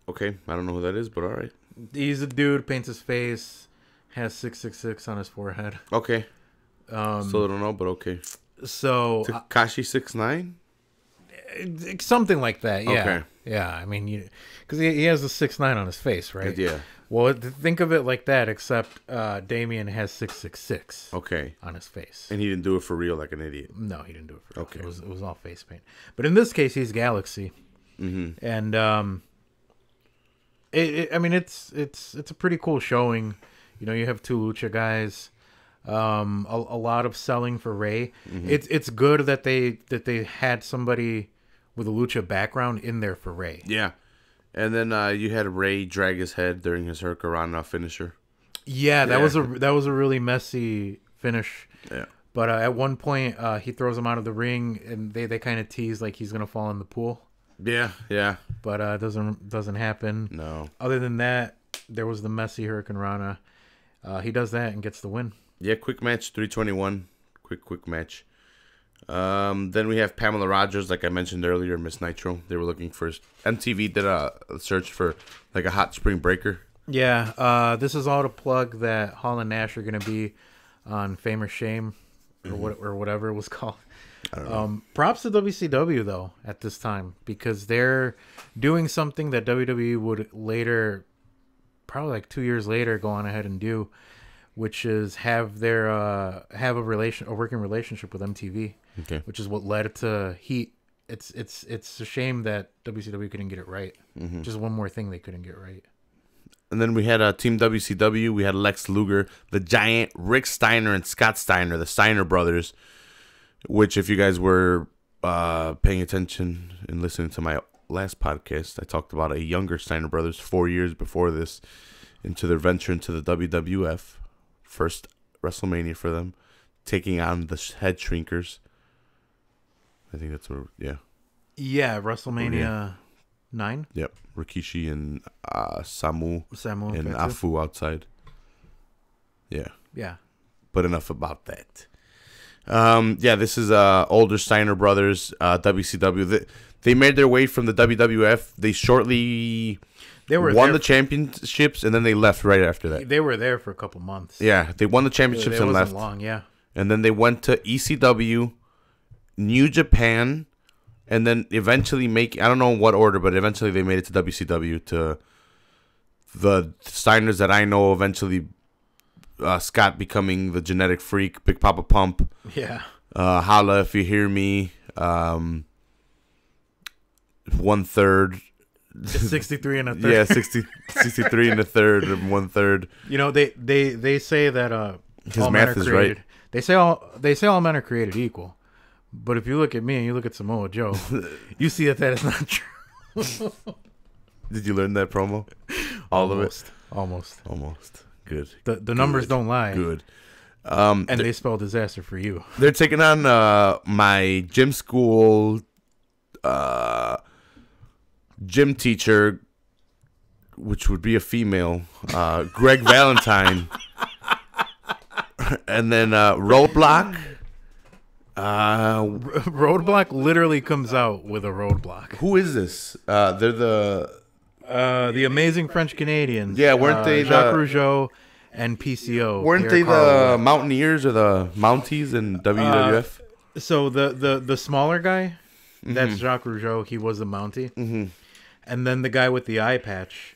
Okay, I don't know who that is, but all right. He's a dude, paints his face, has 666 on his forehead. Okay. Still don't know, but okay. So Tekashi 6ix9ine? Something like that, yeah. Okay. Yeah, I mean, because he has a 6'9" on his face, right? Yeah. Well, think of it like that, except Damien has 666 on his face. And he didn't do it for real like an idiot. No, he didn't do it for real. Okay. It was all face paint. But in this case, he's Galaxy. Mm-hmm. And I mean, it's a pretty cool showing. You have two lucha guys. A lot of selling for Ray. Mm-hmm. It's good that they had somebody with a lucha background in there for Ray. Yeah. And then you had Ray drag his head during his Hurricanrana finisher. Yeah, that was a really messy finish. Yeah. But at one point, he throws him out of the ring, and they kind of tease like he's gonna fall in the pool. Yeah. But it doesn't happen. No. Other than that, there was the messy Hurricanrana. He does that and gets the win. Yeah, quick match, 321. Quick match. Then we have Pamela Rogers, like I mentioned earlier, Miss Nitro. They were looking for... MTV did a search for like a hot spring breaker. Yeah, this is all to plug that Hall and Nash are going to be on Fame or Shame, or whatever it was called. I don't know. Props to WCW, though, at this time, because they're doing something that WWE would later, probably like 2 years later, go on ahead and do, which is have a working relationship with MTV, which is what led to Heat. It's a shame that WCW couldn't get it right. Mm-hmm. Just one more thing they couldn't get right. And then we had Team WCW. We had Lex Luger, the Giant, Rick Steiner, and Scott Steiner, the Steiner brothers. Which, if you guys were paying attention and listening to my last podcast, I talked about a younger Steiner brothers 4 years before this into their venture into the WWF. First WrestleMania for them, taking on the Head Shrinkers. I think that's where, yeah. Yeah, WrestleMania 9. Yep, Rikishi and Samu and Afu outside. Yeah. Yeah. But enough about that. Yeah, this is older Steiner brothers, WCW. They made their way from the WWF. They shortly... They won the championships, and then they left right after that. They were there for a couple months. Yeah, they won the championships and left. Long, yeah. And then they went to ECW, New Japan, and then eventually I don't know what order, but eventually they made it to WCW. To the Steiners that I know, eventually Scott becoming the Genetic Freak, Big Papa Pump. Yeah. Holla If You Hear Me. 1/3. 63 and a third. Yeah, 63 and a third, and 1/3. They say that his math is right. They say all men are created equal, but if you look at me and you look at Samoa Joe, you see that is not true. Did you learn that promo? All of it. Almost. Good. The numbers don't lie. Good. And they spell disaster for you. They're taking on my gym school. Gym teacher, which would be a female, Greg Valentine, and then Roadblock. Roadblock literally comes out with a roadblock. Who is this? They're the Amazing French Canadians. Yeah, weren't they Jacques Rougeau and PCO? Weren't they the Mountaineers or the Mounties in WWF? So the smaller guy, that's Jacques Rougeau. He was the Mountie. Mm-hmm. And then the guy with the eye patch,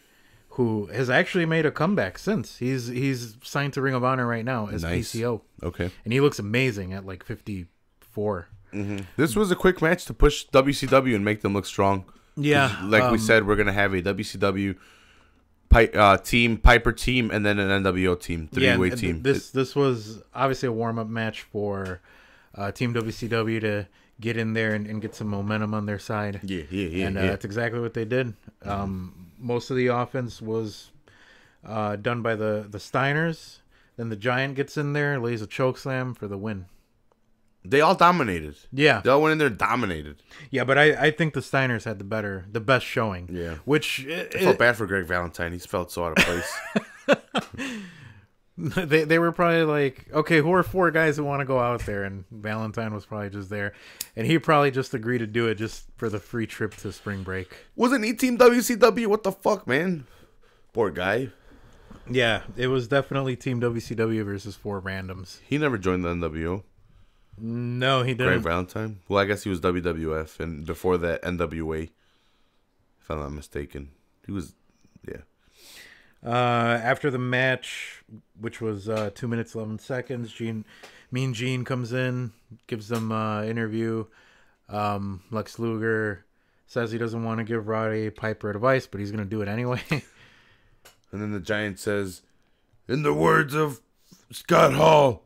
who has actually made a comeback since. He's signed to Ring of Honor right now as PCO. Okay. And he looks amazing at like 54. This was a quick match to push WCW and make them look strong. Yeah. Like we said, we're going to have a WCW team, Piper team, and then an NWO team, three-way team. This was obviously a warm-up match for Team WCW to get in there and get some momentum on their side. Yeah. And that's exactly what they did. Most of the offense was done by the Steiners. Then the Giant gets in there, lays a chokeslam for the win. They all dominated. Yeah. They all went in there and dominated. Yeah, but I think the Steiners had the best showing. Yeah. Which I felt bad for Greg Valentine. He's felt so out of place. They were probably like, okay, who are 4 guys that want to go out there? And Valentine was probably just there. And he probably just agreed to do it just for the free trip to spring break. Wasn't he Team WCW? What the fuck, man? Poor guy. Yeah, it was definitely Team WCW versus 4 randoms. He never joined the NWO. No, he didn't. Greg Valentine? Well, I guess he was WWF. And before that, NWA. If I'm not mistaken. He was, yeah. After the match, which was 2 minutes 11 seconds, Mean Gene comes in, gives them interview. Lex Luger says he doesn't want to give Roddy Piper advice, but he's going to do it anyway. And then the Giant says, in the words of Scott Hall,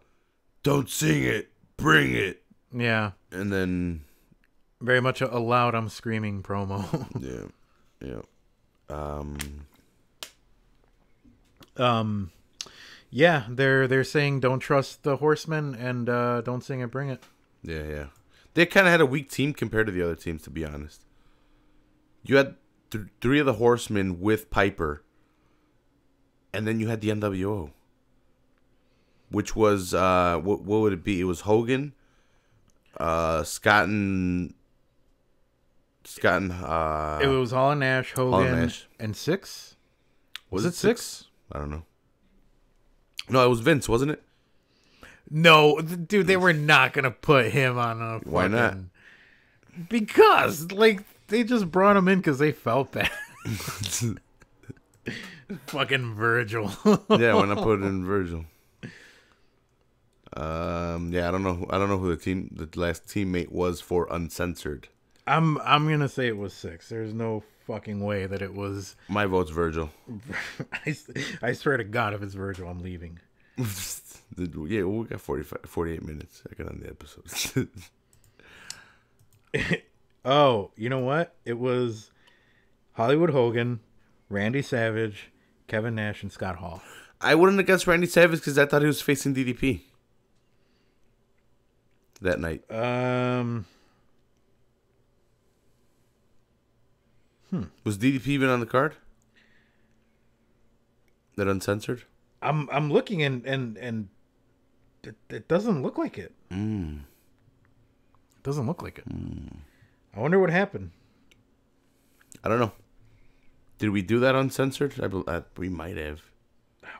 don't sing it, bring it. Yeah. And then... very much a loud I'm screaming promo. Yeah. Yeah, they're saying don't trust the Horsemen and don't sing it, bring it. Yeah. They kind of had a weak team compared to the other teams, to be honest. You had 3 of the Horsemen with Piper, and then you had the NWO, which was what would it be? It was Hogan, Scott and it was Hall and Nash, Hogan, and Six. Was it Six? I don't know. No, it was Vince, wasn't it? No, dude, they were not gonna put him on a. Why not? Because they just brought him in because they felt bad. Fucking Virgil. Yeah, why not put it in Virgil? Yeah, I don't know who the last teammate was for Uncensored. I'm gonna say it was Six. There's no fucking way that it was. My vote's Virgil. I swear to God, if it's Virgil, I'm leaving. Yeah, we got 48 minutes. I got on the episode. Oh, you know what? It was Hollywood Hogan, Randy Savage, Kevin Nash, and Scott Hall. I wouldn't have guessed Randy Savage because I thought he was facing DDP that night. Was DDP even on the card? That Uncensored? I'm looking and it doesn't look like it. It doesn't look like it. I wonder what happened. I don't know. Did we do that Uncensored? We might have.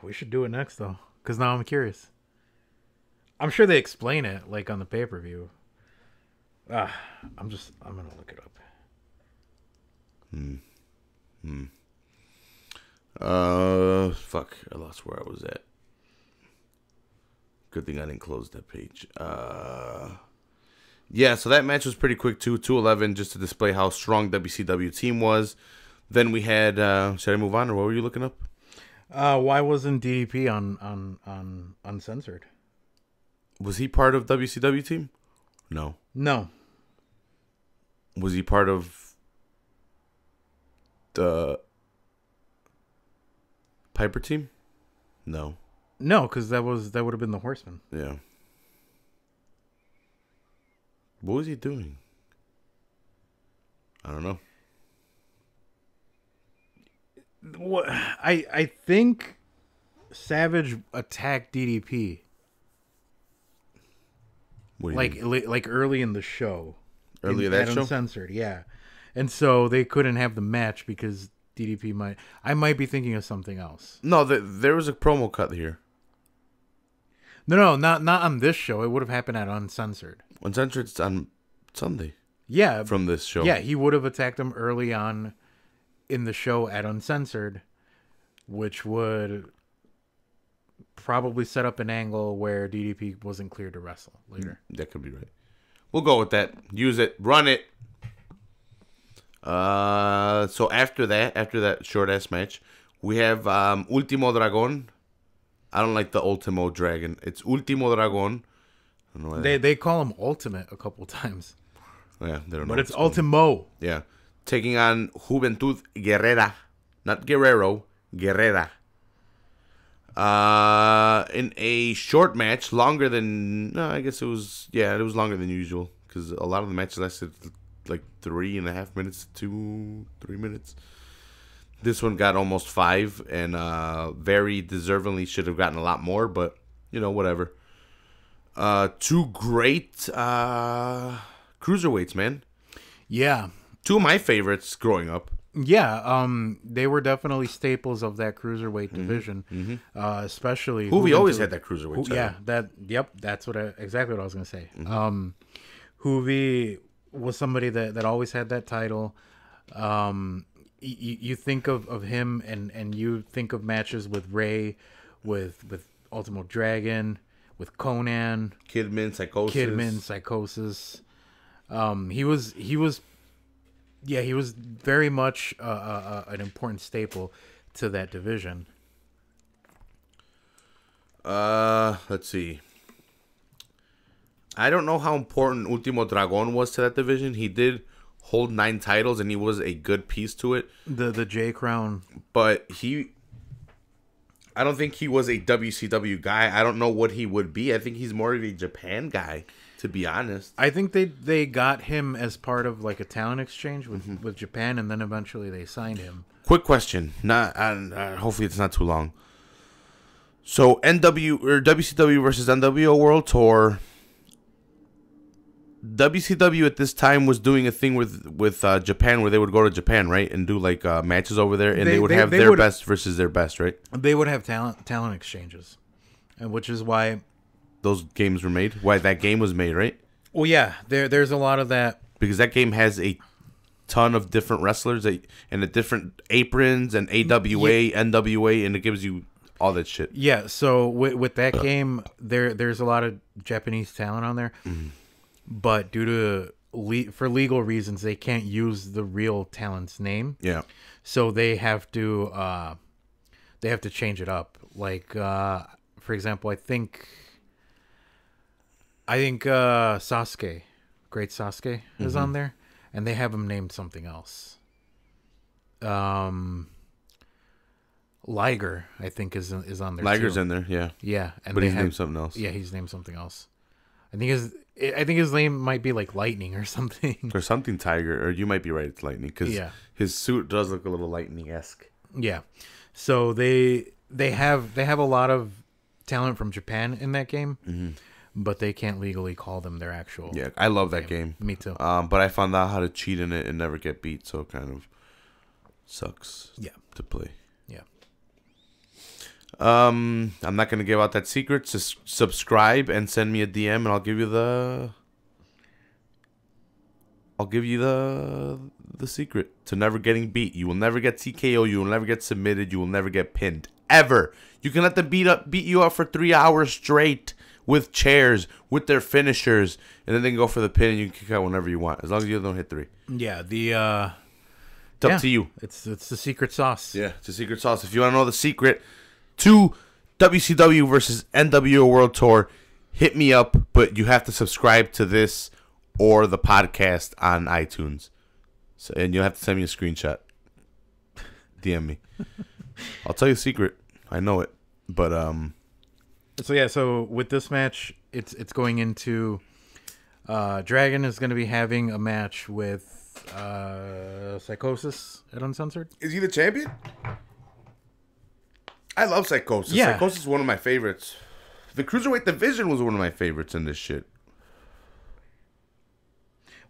We should do it next though, because now I'm curious. I'm sure they explain it like on the pay-per-view. I'm gonna look it up. Fuck. I lost where I was at. Good thing I didn't close that page. Yeah, so that match was pretty quick too. 2:11, just to display how strong WCW team was. Then we had. Should I move on, or what were you looking up? Why wasn't DDP on Uncensored? Was he part of WCW team? No. Was he part of the Piper team? No. No, because that would have been the Horsemen. Yeah. What was he doing? I don't know. What I think Savage attacked DDP. What do you mean? Like early in the show. Early in that show? Uncensored, yeah. And so they couldn't have the match because DDP I might be thinking of something else. No, there was a promo cut here. No, not on this show. It would have happened at Uncensored. Uncensored's on Sunday. Yeah. From this show. Yeah, he would have attacked him early on in the show at Uncensored which would probably set up an angle where DDP wasn't cleared to wrestle later. That could be right. We'll go with that. Use it. Run it. So after that short ass match, we have Ultimo Dragon. I don't like the Ultimo Dragon. It's Ultimo Dragon. I don't know why They call him Ultimate a couple times. yeah, they don't know. But it's Ultimo. Yeah. Taking on Juventud Guerrera. Not Guerrero, Guerrera. In a short match, longer than... No, I guess it was... Yeah, it was longer than usual. Because a lot of the matches lasted like 3.5 minutes to 3 minutes. This one got almost 5. And very deservingly should have gotten a lot more. But, whatever. Two great cruiserweights, man. Yeah. Two of my favorites growing up. Yeah, they were definitely staples of that cruiserweight division, especially Hoovy always had that cruiserweight title. Yeah, that's exactly what I was gonna say. Hoovy was somebody that always had that title. You think of him and you think of matches with Ray, with Ultimo Dragon, with Conan, Kidman, Psychosis. He was very much an important staple to that division. Let's see. I don't know how important Ultimo Dragon was to that division. He did hold 9 titles, and he was a good piece to it. The J Crown. But I don't think he was a WCW guy. I don't know what he would be. I think he's more of a Japan guy, to be honest. I think they got him as part of like a talent exchange with Japan, and then eventually they signed him. Quick question. Hopefully it's not too long. So WCW versus NWO World Tour. WCW at this time was doing a thing with Japan where they would go to Japan, right, and do like matches over there, and they would have their best versus their best, right? They would have talent exchanges, and which is why those games were made. Why that game was made, right? Well, yeah, there's a lot of that because that game has a ton of different wrestlers and the different aprons and AWA, NWA, and it gives you all that shit. Yeah, so with that game, there's a lot of Japanese talent on there. But due to for legal reasons, they can't use the real talent's name. Yeah. So they have to change it up. Like for example, I think Sasuke, Great Sasuke, is on there, and they have him named something else. Liger, I think, is on there. Liger's too. in there, yeah. Yeah, but he's named something else. Yeah, he's named something else. I think his name might be like Lightning or something. Or something Tiger, or you might be right, it's Lightning, because his suit does look a little Lightning-esque. Yeah. So they have a lot of talent from Japan in that game, but they can't legally call them their actual. Yeah, I love that game. Me too. But I found out how to cheat in it and never get beat, so it kind of sucks. Yeah. To play. Yeah. I'm not gonna give out that secret. Just subscribe and send me a DM, and I'll give you the secret to never getting beat. You will never get TKO. You will never get submitted. You will never get pinned ever. You can let them beat you up for 3 hours straight with chairs, with their finishers, and then they can go for the pin, and you can kick out whenever you want, as long as you don't hit 3. Yeah. It's up to you. It's the secret sauce. Yeah, it's a secret sauce. If you want to know the secret to WCW versus NWO World Tour, hit me up, but you have to subscribe to this or the podcast on iTunes. So, and you'll have to send me a screenshot. DM me. I'll tell you the secret. I know it. But so with this match, it's going into Dragon is going to be having a match with Psychosis at Uncensored. is he the champion? I love Psychosis. Yeah. Psychosis is one of my favorites. The Cruiserweight division was one of my favorites in this shit.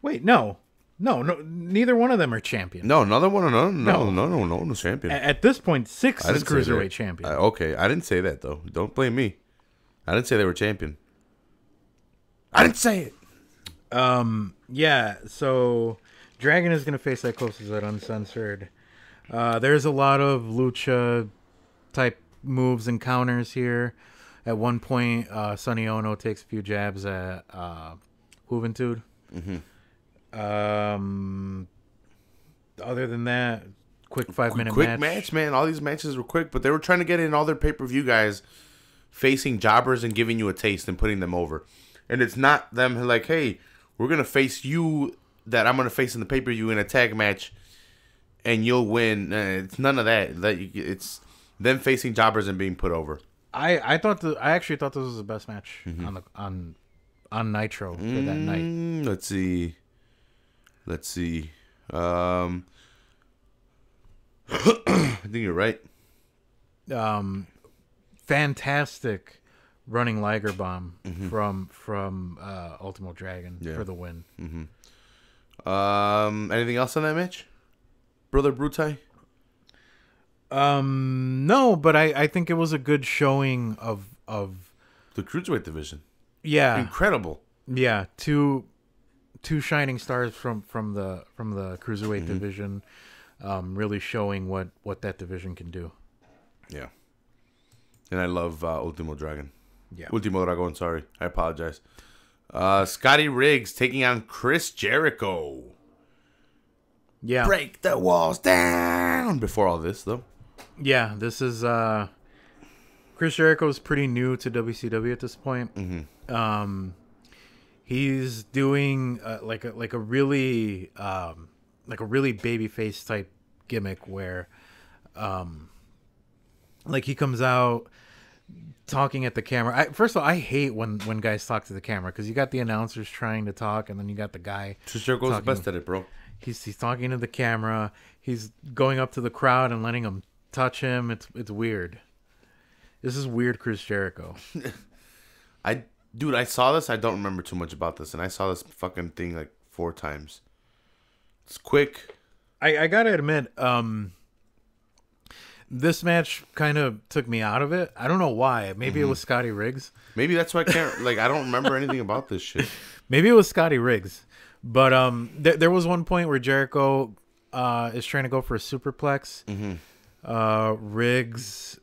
Wait, no, neither one of them are champions. No, another one. No one's champion. At this point, Six is Cruiserweight champion. Okay, I didn't say that, though. Don't blame me. I didn't say they were champion. I didn't say it. Yeah, so Dragon is going to face Psychosis at Uncensored. There's a lot of lucha type moves and counters here. At one point, Sonny Ono takes a few jabs at Juventud. Other than that, quick 5-minute quick match, man. All these matches were quick, but they were trying to get in all their pay-per-view guys facing jobbers and giving you a taste and putting them over. And it's not them like, hey, we're going to face you that I'm going to face in the pay-per-view in a tag match and you'll win. It's none of that. It's them facing jobbers and being put over. I actually thought this was the best match on Nitro for that night. Let's see. I think you're right. Fantastic running Liger bomb from Ultimo Dragon for the win. Anything else on that match, Brother Brutai? No, but I think it was a good showing of The cruiserweight division. Yeah, Incredible. Yeah, two shining stars from the cruiserweight division, really showing what that division can do. Yeah. And I love Ultimo Dragon. Yeah. Ultimo Dragon, sorry. I apologize. Scotty Riggs taking on Chris Jericho. Yeah. Break the walls down. Before all this, though. Yeah, this is Chris Jericho's pretty new to WCW at this point. He's doing like a really babyface type gimmick where like he comes out talking at the camera. First of all, I hate when guys talk to the camera because you got the announcers trying to talk and then you got the guy. Chris Jericho's the best at it, bro. He's talking to the camera. He's going up to the crowd and letting them touch him. It's weird. This is weird, Chris Jericho. Dude, I saw this. I don't remember too much about this, and I saw this fucking thing like 4 times. It's quick. I gotta admit, this match kind of took me out of it. I don't know why. Maybe it was Scotty Riggs. Maybe that's why I can't. I don't remember anything about this shit. Maybe it was Scotty Riggs. But there was one point where Jericho is trying to go for a superplex. Riggs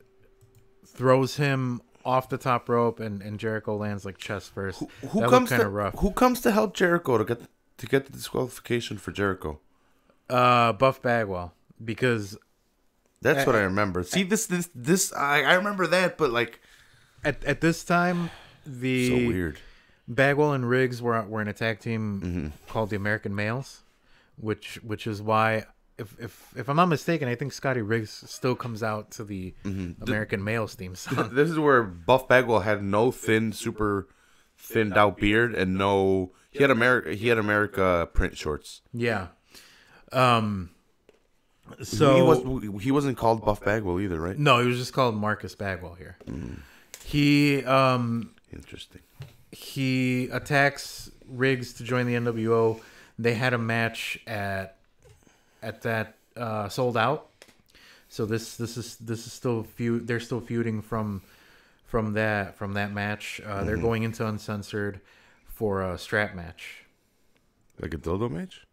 throws him off the top rope, and Jericho lands like chest first. Who that comes kind to of rough. Who comes to help Jericho to get the disqualification for Jericho? Buff Bagwell, because that's what I remember. See, this I remember that, but like at this time, the so weird. Bagwell and Riggs were in a tag team called the American Males, which is why, if I'm not mistaken, I think Scotty Riggs still comes out to the American Males theme song. This is where Buff Bagwell had no super thinned out beard and no he had America print shorts. Yeah. So he wasn't called Buff Bagwell either, right? No, he was just called Marcus Bagwell here. He interesting. He attacks Riggs to join the NWO. They had a match at that Sold Out. So this is still they're still feuding from that match. They're going into Uncensored for a strap match. Like a dildo match?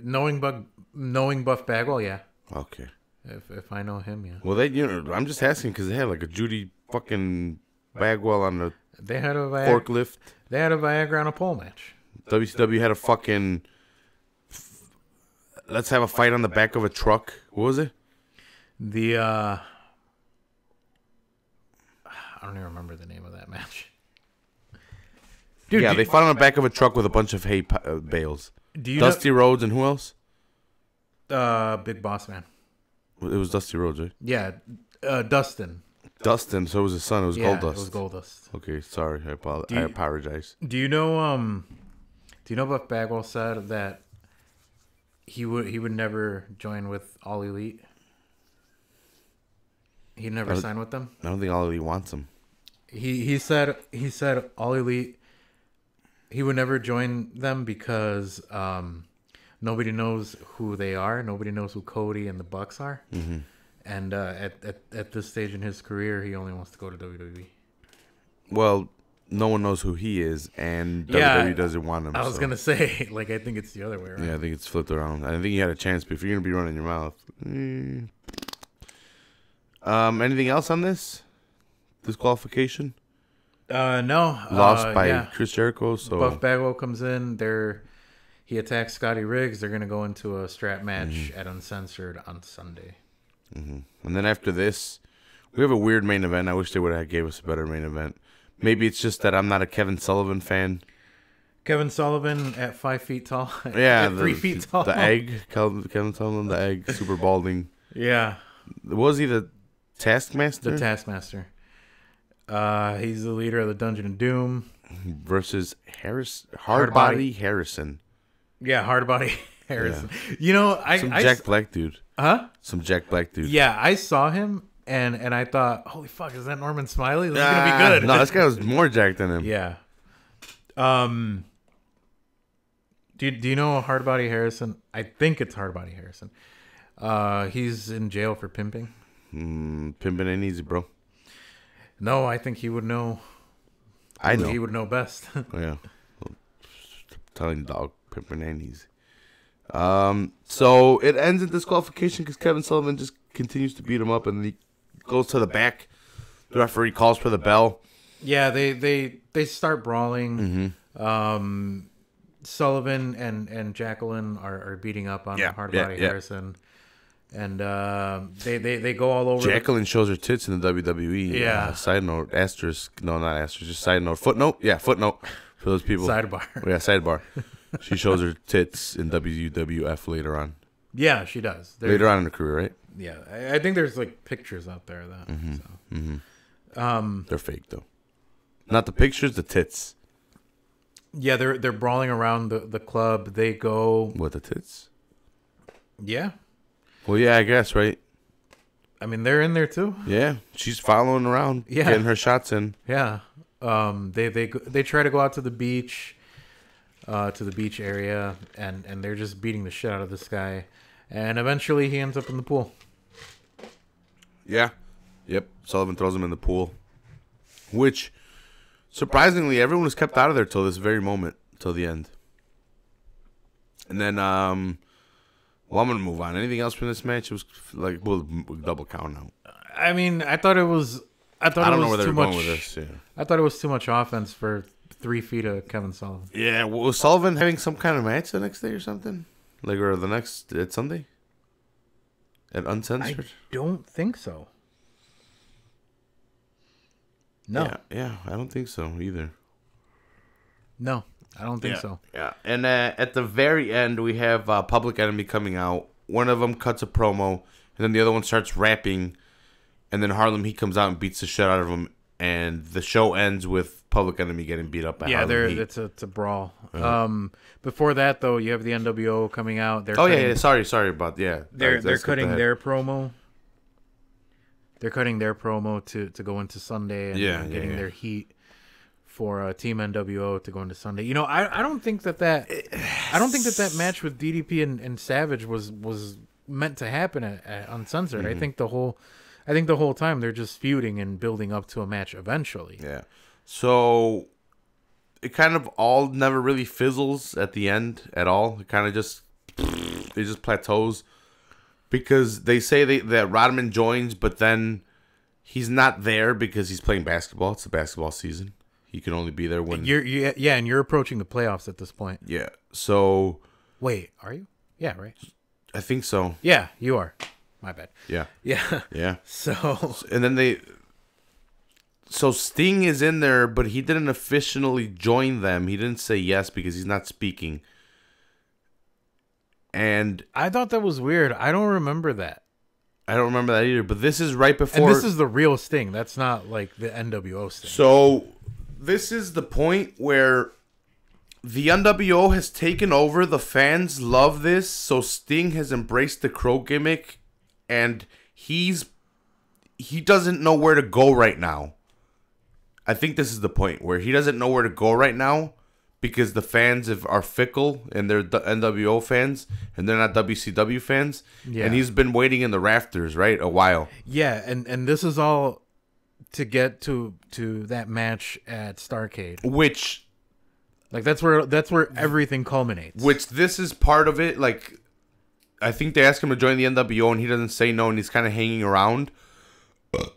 Knowing Buff Bagwell, yeah. Okay. If I know him, yeah. Well, I'm just asking because they had like a Judy fucking Bagwell on the forklift. They had a Viagra on a pole match. WCW had a fucking let's have a fight on the back of a truck. What was it? I don't even remember the name of that match. Dude, they fought on the back of a truck with a bunch of hay bales. Dusty Rhodes and who else? Big Boss Man. It was Dusty Rhodes, right? Yeah, Dustin. Dustin, so it was his son. It was Goldust. It was Goldust. Okay, sorry. I apologize. Do you know Buff Bagwell said that he would never join with All Elite? He'd never sign with them? I don't think All Elite wants him. He said All Elite, he would never join them because nobody knows who they are. Nobody knows who Cody and the Bucks are. And at this stage in his career, he only wants to go to WWE. Well, no one knows who he is, and Yeah, WWE doesn't want him. I was gonna say, like, I think it's the other way around. Yeah, I think it's flipped around. I think he had a chance, but if you're gonna be running your mouth, anything else on this disqualification? No. Lost by Chris Jericho. So Buff Bagwell comes in. He attacks Scotty Riggs. They're gonna go into a strap match at Uncensored on Sunday. And then after this, we have a weird main event. I wish they would have gave us a better main event. Maybe it's just that I'm not a Kevin Sullivan fan. Kevin Sullivan at 5 feet tall. Yeah, at 3 feet tall. The egg, Kevin Sullivan, the egg, super balding. Yeah. Was he the Taskmaster? The Taskmaster. He's the leader of the Dungeon of Doom versus Hardbody Harrison. Yeah, Hardbody Harrison. Yeah. You know, Jack Black dude. Huh? Some Jack Black dude. Yeah, I saw him and I thought, holy fuck, is that Norman Smiley? This is gonna be good. No, this guy was more jacked than him. Yeah. Do you know Hardbody Harrison? I think it's Hardbody Harrison. He's in jail for pimping. Pimping ain't easy, bro. No, I think he would know. I know. He would know best. Yeah. Telling dog, pimping ain't easy. So it ends in disqualification because Kevin Sullivan just continues to beat him up, and he goes to the back. The referee calls for the bell. Yeah, they start brawling. Sullivan and Jacqueline are beating up on Hardbody Harrison, and they go all over. Jacqueline shows her tits in the WWE. Yeah. Side note, asterisk. No, not asterisk. Just side note. Footnote. Yeah, footnote for those people. Sidebar. Yeah, sidebar. She shows her tits in WWF later on. Yeah, she does. Later on in her career, right? Yeah, I think there's like pictures out there though. They're fake though. Not the pictures, the tits. Yeah, they're brawling around the club. They go What, the tits? Yeah. Well, yeah, I guess, right? I mean, they're in there too. Yeah, she's following around, getting her shots in. Yeah. They try to go out to the beach. To the beach area, and they're just beating the shit out of this guy, and eventually he ends up in the pool. Yeah, yep. Sullivan throws him in the pool, which surprisingly everyone was kept out of there till this very moment, till the end. And then, well, I'm gonna move on. Anything else from this match? It was like we'll double count now. I mean, I thought it was. I don't know where they're going with this. Yeah. I thought it was too much offense for 3 feet of Kevin Sullivan. Yeah, was Sullivan having some kind of match the next day or something? Like, or the next, at Sunday? At Uncensored? I don't think so. No. Yeah, I don't think so either. No, I don't think so. Yeah, and at the very end, we have Public Enemy coming out. One of them cuts a promo, and then the other one starts rapping, and then Harlem, he comes out and beats the shit out of him, and the show ends with Public Enemy getting beat up by Harlem Heat. It's a brawl. Before that, though, you have the NWO coming out. Sorry about They're cutting their promo. They're cutting their promo to go into Sunday and getting their heat for Team NWO to go into Sunday. You know, I don't think that match with DDP and Savage was meant to happen at Uncensored. I think the whole time they're just feuding and building up to a match eventually. Yeah. So it kind of all never really fizzles at the end at all. It kind of just plateaus because they say that Rodman joins, but then he's not there because he's playing basketball. It's the basketball season. He can only be there when and you're approaching the playoffs at this point. Yeah. So wait, are you? Yeah, right. I think so. Yeah, you are. My bad. Yeah. Yeah. Yeah. So and then So Sting is in there, but he didn't officially join them. He didn't say yes because he's not speaking. And I thought that was weird. I don't remember that. I don't remember that either. But this is right before. And this is the real Sting. That's not like the NWO Sting. So this is the point where the NWO has taken over. The fans love this. So Sting has embraced the Crow gimmick, and he doesn't know where to go right now. I think this is the point where he doesn't know where to go right now because the fans are fickle and they're NWO fans and they're not WCW fans. Yeah. And he's been waiting in the rafters, right, a while. Yeah, and this is all to get to that match at Starrcade. Which Like that's where everything culminates. Which this is part of it. Like, I think they asked him to join the NWO, and he doesn't say no, and he's kind of hanging around.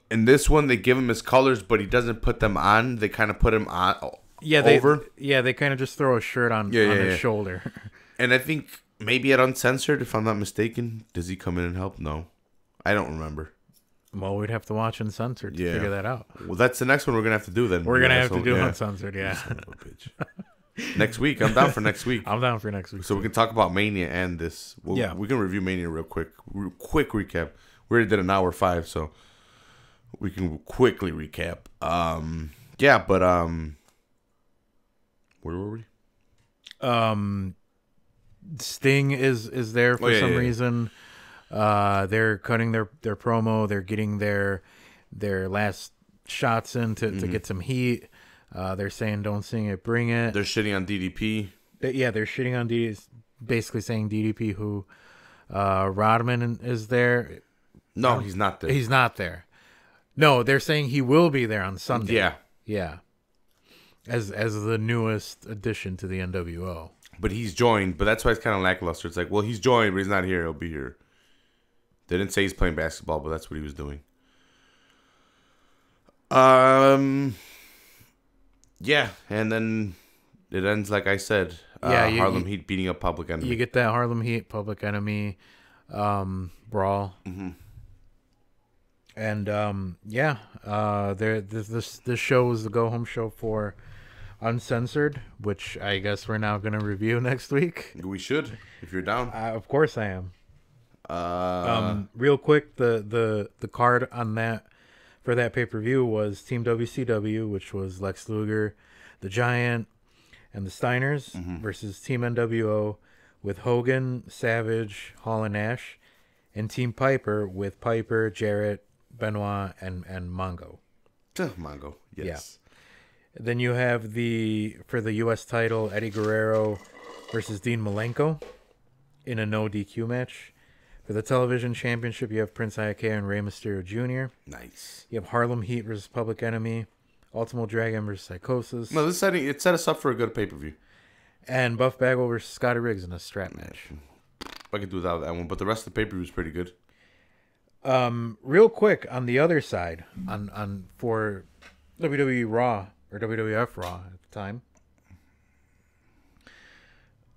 In this one, they give him his colors, but he doesn't put them on. They kind of put him on over. They kind of just throw a shirt on his shoulder. And I think maybe at Uncensored, if I'm not mistaken, does he come in and help? No. I don't remember. Well, we'd have to watch Uncensored to figure that out. Well, that's the next one we're going to have to do then. We're going to have to do Uncensored, yeah. Son of a bitch. Next week. I'm down for next week. I'm down for next week. So we can talk about Mania and this. We can review Mania real quick. Quick recap. We already did an hour 5, so we can quickly recap. Where were we? Sting is there for some reason. They're cutting their promo. They're getting their last shots in to get some heat. They're saying don't sing it, bring it. They're shitting on DDP. They're shitting on DDP, basically saying DDP who Rodman is there. No, he's not there. He's not there. No, they're saying he will be there on Sunday. Yeah. As the newest addition to the NWO. But he's joined, but that's why it's kind of lackluster. It's like, well, he's joined, but he's not here. He'll be here. They didn't say he's playing basketball, but that's what he was doing. Yeah, and then it ends like I said. Harlem Heat beating up Public Enemy. You get that Harlem Heat, Public Enemy brawl. Mm-hmm. And this show was the go home show for Uncensored, which I guess we're now going to review next week. We should, if you're down. Of course I am. Real quick, the card on that for that pay-per-view was Team WCW, which was Lex Luger, the Giant, and the Steiners versus Team NWO with Hogan, Savage, Hall and Nash, and Team Piper with Piper, Jarrett, Benoit, and Mongo. Mongo, yes. Yeah. Then you have for the U.S. title, Eddie Guerrero versus Dean Malenko in a no DQ match. For the television championship, you have Prince Iaukea and Rey Mysterio Jr. Nice. You have Harlem Heat versus Public Enemy, Ultimo Dragon versus Psychosis. No, it set us up for a good pay-per-view. And Buff Bagwell versus Scotty Riggs in a strap match. I could do without that one, but the rest of the pay-per-view is pretty good. Real quick on the other side, on for WWE Raw or WWF Raw at the time.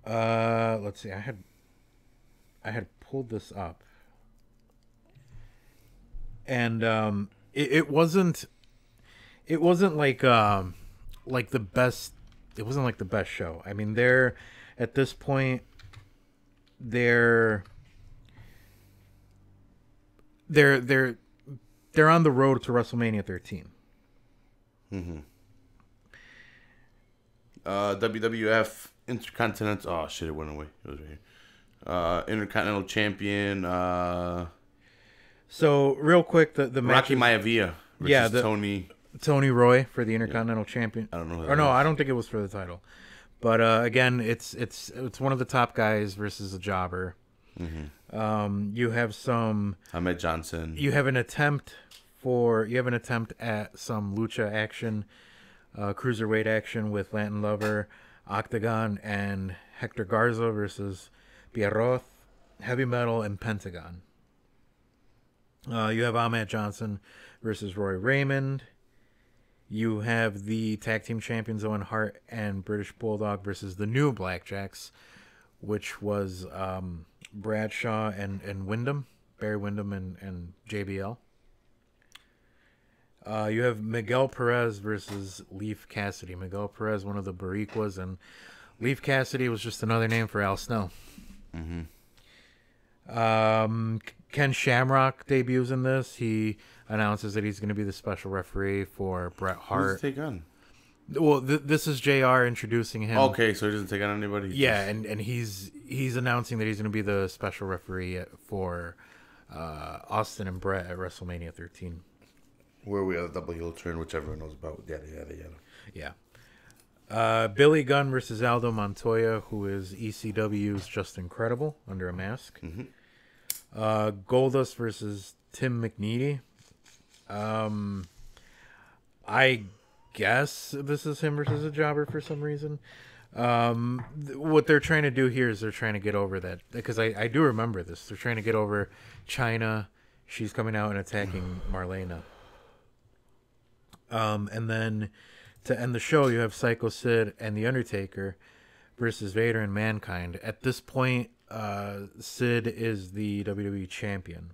Let's see. I had pulled this up, and it wasn't like the best. It wasn't like the best show. I mean, they're at this point they're on the road to WrestleMania 13. Mm-hmm. WWF Intercontinental. Oh shit! It went away. It was right here. Intercontinental Champion. So real quick, the match Rocky Maivia versus Tony Roy for the Intercontinental Champion. I don't know. Or no, I don't think it was for the title. But again, it's one of the top guys versus a jobber. Mm-hmm. You have some Ahmed Johnson. You have an attempt at some lucha action, cruiserweight action with Latin Lover, Octagon, and Hector Garza versus Pierrot, Heavy Metal, and Pentagon. You have Ahmed Johnson versus Roy Raymond. You have the tag team champions Owen Hart and British Bulldog versus the new Blackjacks, which was Bradshaw and Wyndham, Barry Windham and JBL. You have Miguel Perez versus Leif Cassidy. Miguel Perez, one of the Boricuas, and Leif Cassidy was just another name for Al Snow. Mm-hmm. Ken Shamrock debuts in this. He announces that he's going to be the special referee for Bret Hart. Who does he take on? Well, this is JR introducing him. Okay, so he doesn't take on anybody? Yeah, and he's announcing that he's going to be the special referee for Austin and Bret at WrestleMania 13. Where we have a double heel turn, which everyone knows about. Yada, yada, yada. Yeah. Billy Gunn versus Aldo Montoya, who is ECW's Just Incredible under a mask. Mm-hmm. Goldust versus Tim McNeely. I guess this is him versus a jobber for some reason. What they're trying to do here is they're trying to get over that, because I do remember this. They're trying to get over China. She's coming out and attacking Marlena. And then to end the show, you have Psycho Sid and The Undertaker versus Vader and Mankind. At this point, Sid is the WWE champion,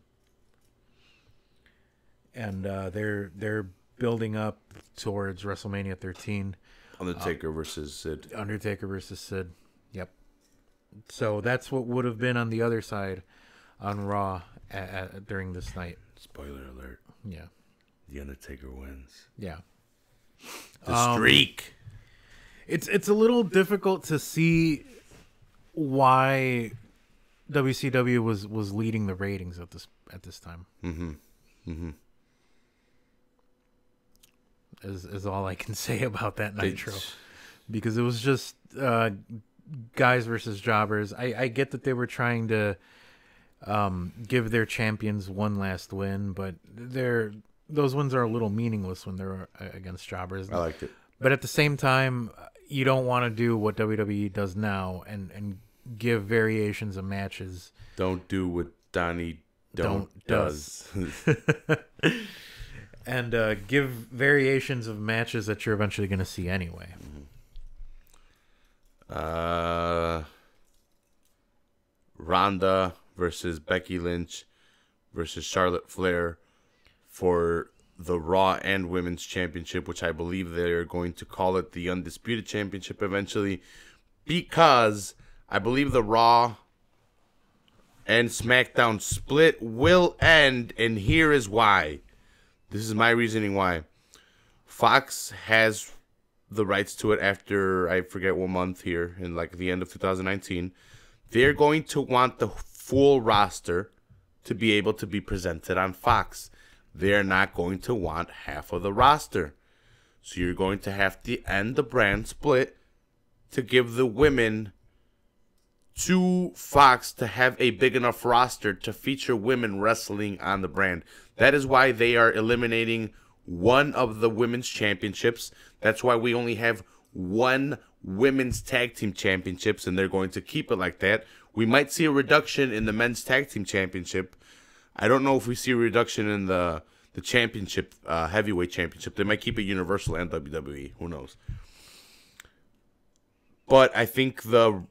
and they're building up towards WrestleMania 13. Undertaker versus Sid. Undertaker versus Sid. Yep. So that's what would have been on the other side on Raw during this night. Spoiler alert. Yeah. The Undertaker wins. Yeah. The streak. It's a little difficult to see why WCW was leading the ratings at this time. Is all I can say about that Nitro, because it was just guys versus jobbers. I get that they were trying to give their champions one last win, but those wins are a little meaningless when they're against jobbers. I liked it, but at the same time, you don't want to do what WWE does now and give variations of matches. Don't do what Donnie does. And give variations of matches that you're eventually going to see anyway. Ronda versus Becky Lynch versus Charlotte Flair for the Raw and Women's Championship, which I believe they're going to call it the Undisputed Championship eventually, because I believe the Raw and SmackDown split will end, and here is why. This is my reasoning why. Fox has the rights to it after, I forget what month here, in like the end of 2019. They're going to want the full roster to be able to be presented on Fox. They're not going to want half of the roster. So you're going to have to end the brand split to give the women to Fox to have a big enough roster to feature women wrestling on the brand. That is why they are eliminating one of the women's championships. That's why we only have one women's tag team championships, and they're going to keep it like that. We might see a reduction in the men's tag team championship. I don't know if we see a reduction in the championship, heavyweight championship. They might keep it Universal and WWE. Who knows? But I think the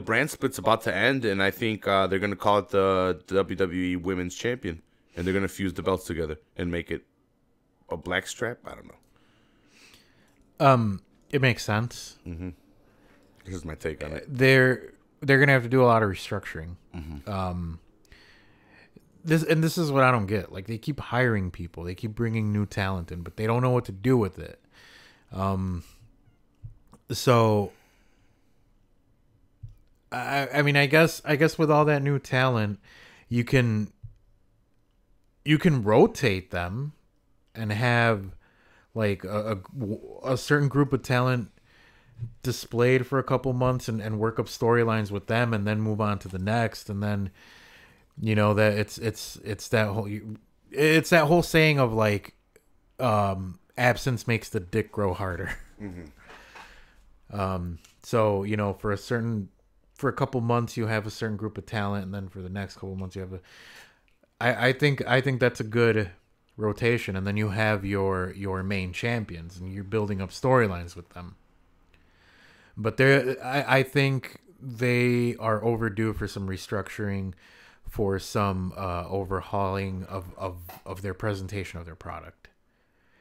brand split's about to end, and I think they're going to call it the WWE Women's Champion, and they're going to fuse the belts together and make it a black strap. I don't know. It makes sense. Mm-hmm. This is my take on it. They're going to have to do a lot of restructuring. Mm-hmm. This is what I don't get. Like, they keep hiring people, they keep bringing new talent in, but they don't know what to do with it. So. I mean, I guess with all that new talent, you can rotate them and have like a certain group of talent displayed for a couple months and work up storylines with them, and then move on to the next, and then that it's that whole saying of like absence makes the dick grow harder. Mm-hmm. So for a couple months you have a certain group of talent, and then for the next couple months you have I think that's a good rotation, and then you have your main champions and you're building up storylines with them. But I think they are overdue for some restructuring, for some overhauling of their presentation of their product,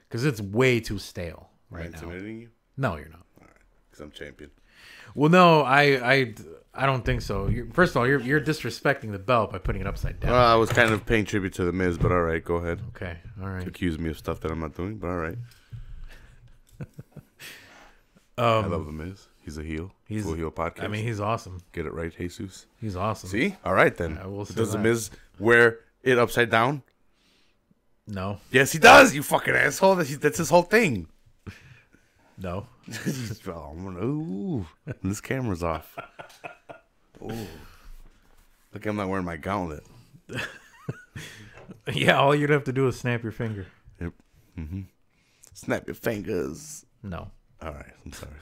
because it's way too stale right now. Intimidating you? No, you're not. All right, because I'm champion. Well, no, I don't think so. First of all, you're disrespecting the belt by putting it upside down. Well, I was kind of paying tribute to The Miz, but all right, go ahead. Okay, all right. Accuse me of stuff that I'm not doing, but all right. I love The Miz. He's a heel. He's a heel podcast. I mean, he's awesome. Get it right, Jesus. He's awesome. See? All right, then. I will say Does that. The Miz wear it upside down? No. Yes, he does, you fucking asshole. That's his whole thing. No. Ooh, this camera's off. Ooh. Look, I'm not wearing my gauntlet. Yeah, all you'd have to do is snap your finger. Yep. Mm-hmm. Snap your fingers. No. All right, I'm sorry.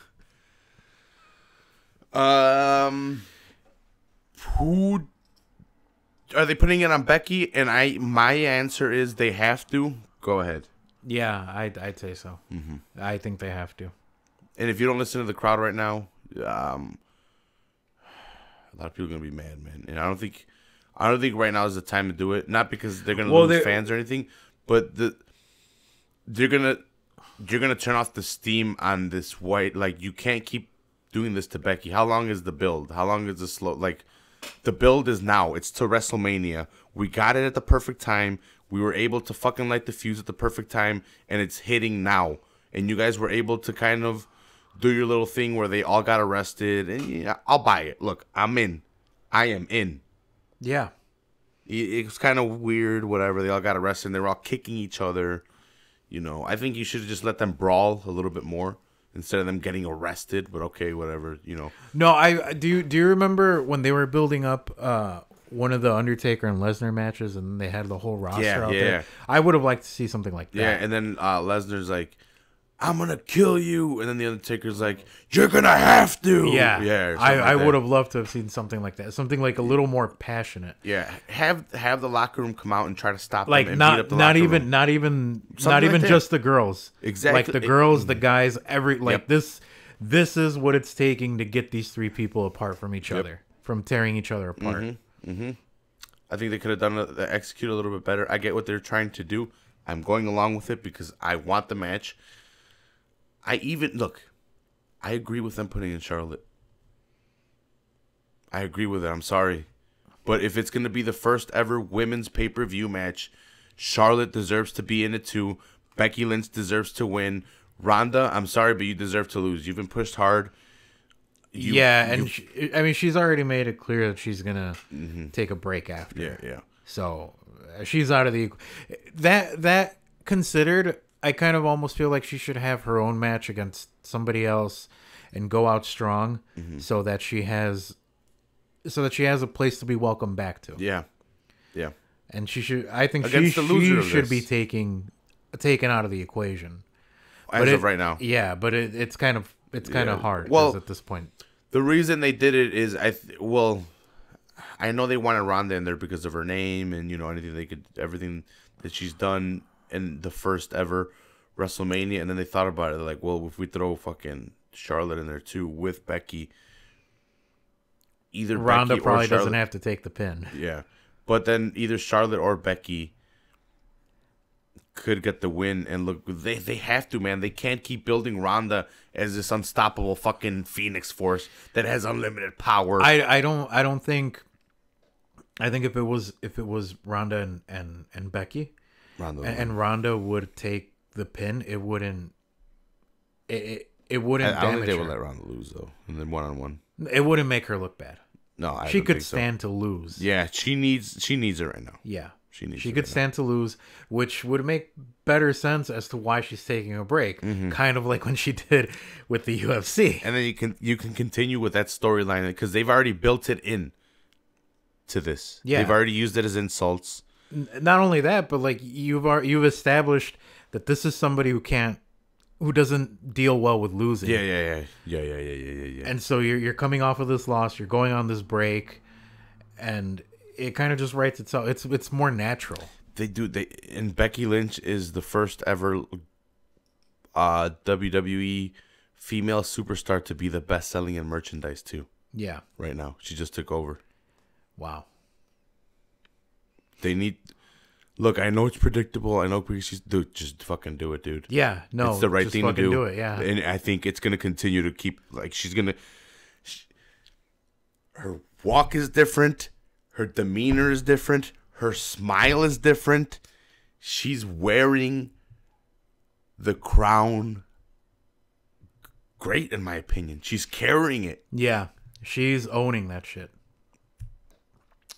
Who are they putting it on Becky? And my answer is they have to. Go ahead. Yeah, I'd say so. Mm-hmm. I think they have to. And if you don't listen to the crowd right now, a lot of people are gonna be mad, man. And I don't think right now is the time to do it. Not because they're gonna lose fans or anything, but you're gonna turn off the steam on this white. Like, you can't keep doing this to Becky. How long is the build? How long is the slow? Like, the build is now. It's to WrestleMania. We got it at the perfect time. We were able to fucking light the fuse at the perfect time, and it's hitting now. And you guys were able to kind of do your little thing where they all got arrested. And yeah, I'll buy it. Look, I'm in. I am in. Yeah. It was kind of weird, whatever. They all got arrested, and they were all kicking each other. You know, I think you should have just let them brawl a little bit more instead of them getting arrested. But okay, whatever, you know. No, I do. Do you remember when they were building up one of the Undertaker and Lesnar matches, and they had the whole roster out there? I would have liked to see something like that. Yeah, and then Lesnar's like, "I'm gonna kill you," and then the Undertaker's like, "You're gonna have to." Yeah. I would have loved to have seen something like that. Something like a little more passionate. Yeah, have the locker room come out and try to stop like them and not beat up the not locker even room. not even Something not even like just the girls. Exactly. Like the girls, the guys, Yep. this is what it's taking to get these three people apart from each other, from tearing each other apart. I think they could have execute a little bit better. I get what they're trying to do. I'm going along with it because I want the match. I agree with them putting in Charlotte. I agree with it. I'm sorry. But if it's going to be the first ever women's pay-per-view match, Charlotte deserves to be in it too. Becky Lynch deserves to win. Ronda, I'm sorry, but you deserve to lose. You've been pushed hard. She's already made it clear that she's going to take a break after. Yeah. So she's out of the... That considered... I kind of almost feel like she should have her own match against somebody else and go out strong so that she has a place to be welcomed back to. Yeah. And she should she should be taken out of the equation. As of right now. Yeah, but it's kind of hard at this point. The reason they did it is I know they wanted Ronda in there because of her name and everything that she's done in the first ever WrestleMania, and then they thought about it. They're like, well, if we throw fucking Charlotte in there too with Becky, either Ronda Becky probably or Charlotte, doesn't have to take the pin. Yeah, but then either Charlotte or Becky could get the win. And look, they have to, man. They can't keep building Ronda as this unstoppable fucking Phoenix force that has unlimited power. I think if it was Ronda and Becky. And Ronda would take the pin. It wouldn't. It wouldn't. I don't think they would let Ronda lose though. And then 1-on-1, it wouldn't make her look bad. No, she could stand to lose. Yeah, she needs it right now. Yeah, she could stand to lose, which would make better sense as to why she's taking a break. Kind of like when she did with the UFC. And then you can continue with that storyline because they've already built it in to this. Yeah, they've already used it as insults. Not only that, but like you've established that this is somebody who doesn't deal well with losing. Yeah. And so you're coming off of this loss, you're going on this break, and it kind of just writes itself. It's more natural. And Becky Lynch is the first ever WWE female superstar to be the best selling in merchandise too. Yeah. Right now, she just took over. Wow. They need. Look, I know it's predictable. I know just fucking do it, dude. Yeah, no, it's the right thing to do. Do it, yeah. And I think it's gonna continue to keep her walk is different, her demeanor is different, her smile is different. She's wearing the crown. Great, in my opinion. She's carrying it. Yeah, she's owning that shit.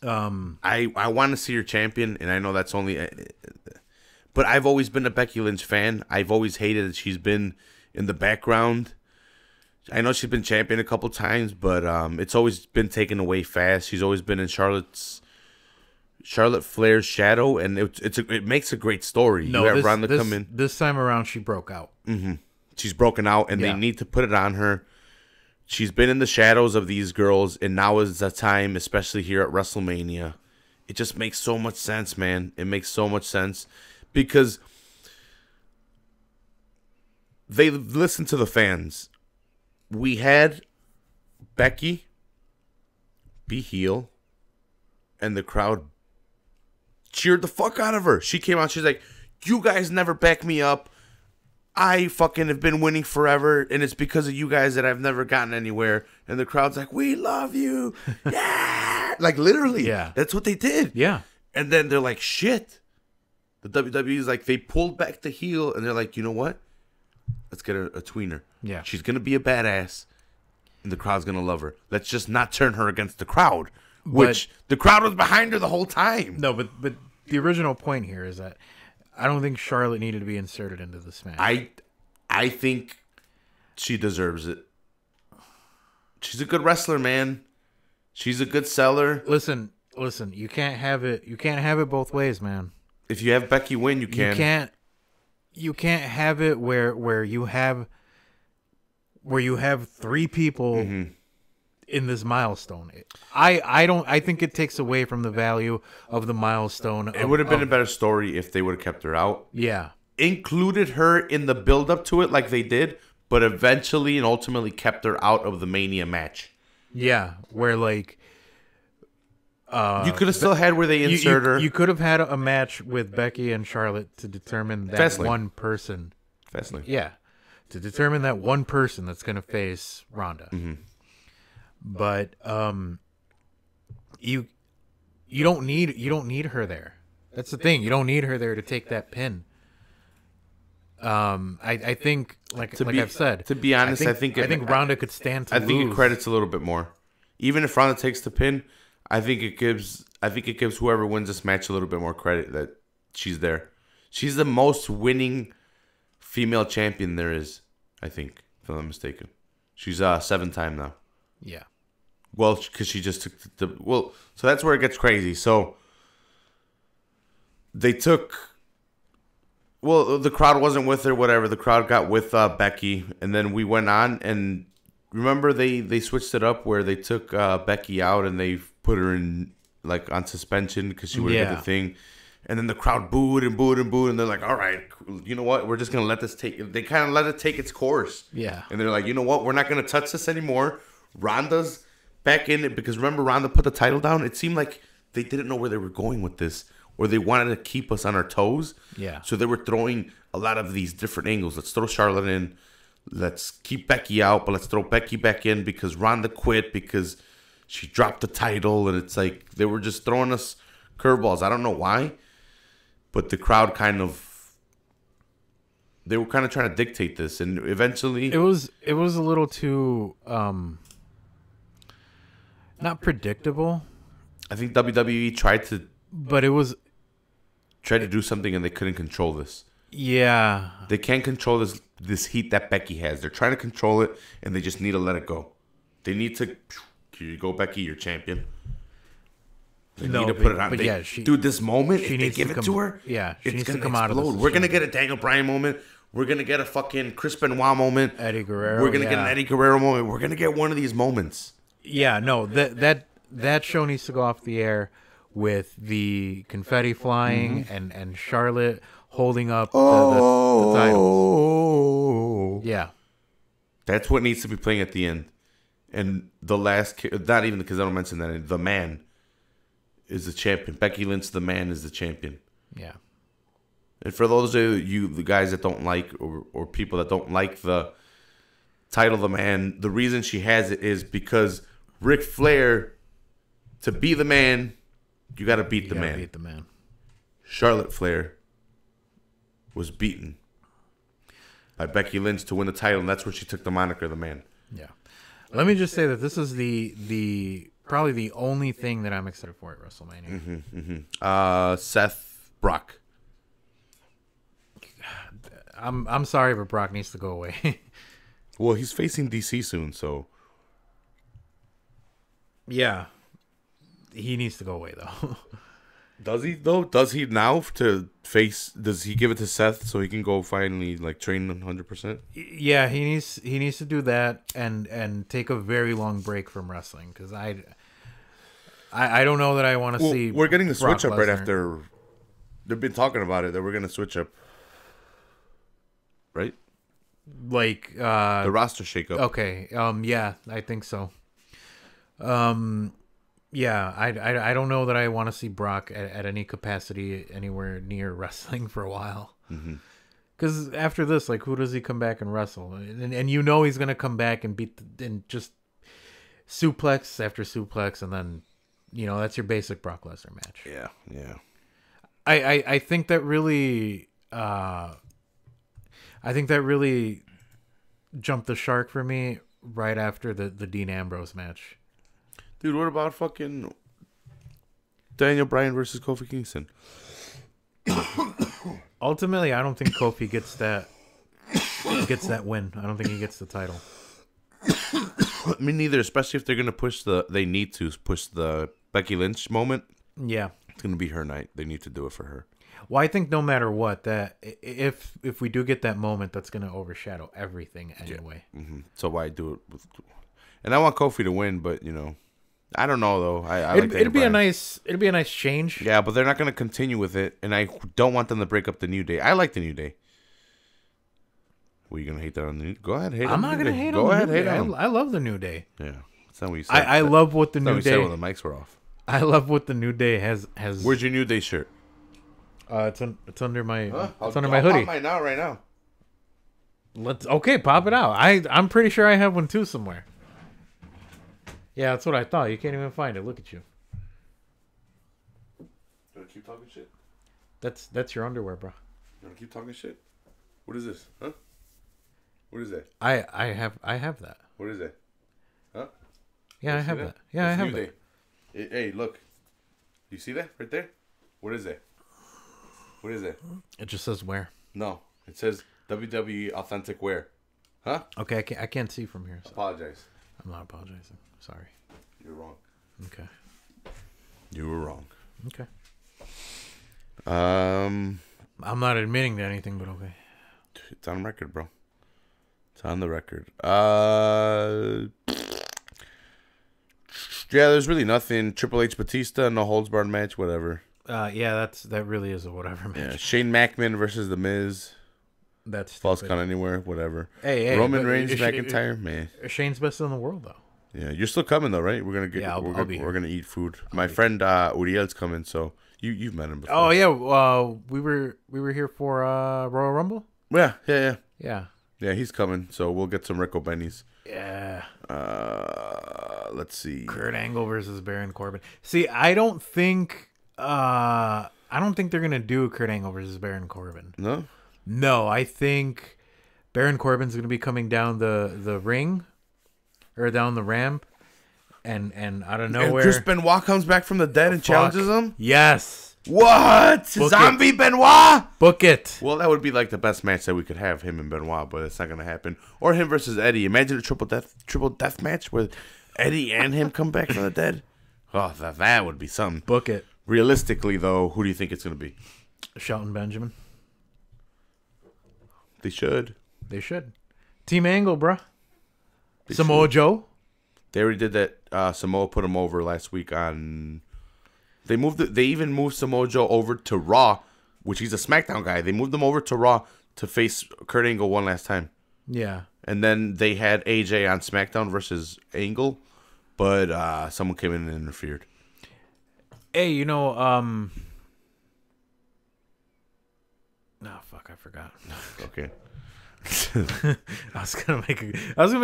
I want to see her champion, and I know that's only... but I've always been a Becky Lynch fan. I've always hated that she's been in the background. I know she's been champion a couple times, but it's always been taken away fast. She's always been in Charlotte's Charlotte Flair's shadow, and it makes a great story. No, you have this, Ronda this, come in. this time around she broke out. She's broken out, and they need to put it on her. She's been in the shadows of these girls, and now is the time, especially here at WrestleMania. It just makes so much sense, man. It makes so much sense because they listen to the fans. We had Becky be heel, and the crowd cheered the fuck out of her. She came out, she's like, you guys never back me up. I fucking have been winning forever, and it's because of you guys that I've never gotten anywhere. And the crowd's like, we love you. Yeah. Like, literally. Yeah. That's what they did. Yeah. And then they're like, shit. The WWE's like, they pulled back the heel, and they're like, you know what? Let's get a tweener. Yeah. She's going to be a badass, and the crowd's going to love her. Let's just not turn her against the crowd, which the crowd was behind her the whole time. No, but the original point here is that I don't think Charlotte needed to be inserted into this match. I think she deserves it. She's a good wrestler, man. She's a good seller. Listen, you can't have it both ways, man. If you have Becky win, you can. You can't have it where you have three people in this milestone. I think it takes away from the value of the milestone. It would have been a better story if they would have kept her out. Yeah. Included her in the build up to it like they did, but eventually and ultimately kept her out of the Mania match. Yeah, where like you could have still had where they insert her. You could have had a match with Becky and Charlotte to determine that Fastlane. one person. Fastlane. Yeah, to determine that one person that's going to face Ronda. But you don't need her there. That's the thing. You don't need her there to take that pin. I think I've said, to be honest, I think Ronda could stand to lose. I think it credits a little bit more. Even if Ronda takes the pin, I think it gives whoever wins this match a little bit more credit that she's there. She's the most winning female champion there is, I think, if I'm not mistaken. She's 7-time now. Yeah. Well, because she just took so that's where it gets crazy. So they took. Well, the crowd wasn't with her, whatever. The crowd got with Becky, and then we went on. And remember, they switched it up where they took Becky out and they put her in like on suspension because she would get the thing. And then the crowd booed and booed and booed, and they're like, "All right, you know what? We're just gonna let this take." They kind of let it take its course. Yeah. And they're like, "You know what? We're not gonna touch this anymore." Ronda's back in it because remember, Ronda put the title down. It seemed like they didn't know where they were going with this. Or they wanted to keep us on our toes. Yeah. So they were throwing a lot of these different angles. Let's throw Charlotte in. Let's keep Becky out, but let's throw Becky back in because Ronda quit because she dropped the title. And it's like they were just throwing us curveballs. I don't know why. But the crowd they were kind of trying to dictate this. And eventually. It was a little too not predictable. I think WWE tried to. But it was. Tried to do something and they couldn't control this. Yeah. They can't control this heat that Becky has. They're trying to control it and they just need to let it go. They need to. Here you go, Becky, you're champion. They need to put it on. Dude, this moment, if they give it to her, she needs to come out of this. We're going to get a Daniel Bryan moment. We're going to get a fucking Chris Benoit moment. Eddie Guerrero. We're going to get an Eddie Guerrero moment. We're going to get one of these moments. Yeah, no, that show needs to go off the air with the confetti flying and Charlotte holding up the titles. Yeah. That's what needs to be playing at the end. And the last, not even because I don't mention that, the man is the champion. Becky Lynch, the man, is the champion. Yeah. And for those of you, the guys that don't like, or people that don't like the title, the man, the reason she has it is because Ric Flair, to be the man, you got to beat the man. Beat the man. Charlotte Flair was beaten by Becky Lynch to win the title, and that's where she took the moniker the man. Yeah. Let me just say that this is the probably the only thing that I'm excited for at WrestleMania. Seth Brock. I'm sorry, but Brock needs to go away. Well, he's facing DC soon, so yeah. He needs to go away, though. Does he though? Does he now to face? Does he give it to Seth so he can go finally like train 100%? Yeah, he needs to do that and take a very long break from wrestling because I don't know that I want to see. We're getting the Brock switch up right Lesnar. after. They've been talking about it that we're gonna switch up, right? Like The roster shakeup. okay, yeah, I think so. Yeah, I don't know that I want to see Brock at any capacity anywhere near wrestling for a while. Because after this, like, who does he come back and wrestle? And you know he's gonna come back and beat and just suplex after suplex, and then that's your basic Brock Lesnar match. Yeah, yeah. I think that really jumped the shark for me right after the Dean Ambrose match. Dude, what about fucking Daniel Bryan versus Kofi Kingston? Ultimately, I don't think Kofi gets that win. I don't think he gets the title. Me neither, especially if they're gonna they need to push the Becky Lynch moment. Yeah. It's gonna be her night. They need to do it for her. Well, I think no matter what, that if we do get that moment, that's gonna overshadow everything anyway. Yeah. So why do it? And I want Kofi to win, but I don't know though. It'd be a nice change. Yeah, but they're not gonna continue with it, and I don't want them to break up the New Day. I like the New Day. Were you gonna hate that on the New Day? Go ahead, hate. I'm not gonna hate on the New Day. I love the New Day. Yeah, that's not what you said. I love what the New Day. Said when the mics were off. I love what the New Day has. Where's your New Day shirt? It's under my It's under my hoodie. Pop mine out right now. Pop it out. I'm pretty sure I have one too somewhere. Yeah, that's what I thought. You can't even find it. Look at you. You wanna keep talking shit? That's your underwear, bro. You wanna keep talking shit? What is this? Huh? What is that? I have that. What is that? Huh? Yeah, I have that. Yeah, I have that. Hey, look. You see that right there? What is that? What is that? It just says wear. No, it says WWE Authentic Wear. Huh? Okay, I can't see from here. So. Apologize. I'm not apologizing. Sorry. You're wrong. Okay. You were wrong. Okay. I'm not admitting to anything, but okay. It's on record, bro. It's on the record. Yeah, there's really nothing. Triple H Batista, no holds barred match, whatever. Yeah, that really is a whatever match. Yeah, Shane McMahon versus The Miz. That's False count anywhere, whatever. Hey, Roman Reigns, McIntyre, man. Shane's best in the world, though. Yeah, you're still coming though, right? We're gonna get. Yeah, we're gonna eat food. My friend Uriel's coming, so you've met him before. Oh yeah, we were here for Royal Rumble. Yeah. He's coming, so we'll get some Rico Bennies. Yeah. Let's see. Kurt Angle versus Baron Corbin. See, I don't think they're gonna do Kurt Angle versus Baron Corbin. No, I think Baron Corbin's gonna be coming down the ring, or down the ramp, and out of nowhere, and Chris Benoit comes back from the dead and challenges him. Yes. What? Zombie Benoit? Book it. Well, that would be like the best match that we could have, him and Benoit, but it's not gonna happen. Or him versus Eddie. Imagine a triple death match where Eddie and him come back from the dead. Oh, that would be something. Book it. Realistically, though, who do you think it's gonna be? Shelton Benjamin. They should. Team Angle, bruh. Samoa Joe. They already did that. Samoa put him over last week on. They even moved Samoa Joe over to Raw, which he's a SmackDown guy. They moved him over to Raw to face Kurt Angle one last time. Yeah. And then they had AJ on SmackDown versus Angle, but someone came in and interfered. Hey, fuck, I forgot. Okay. I was gonna make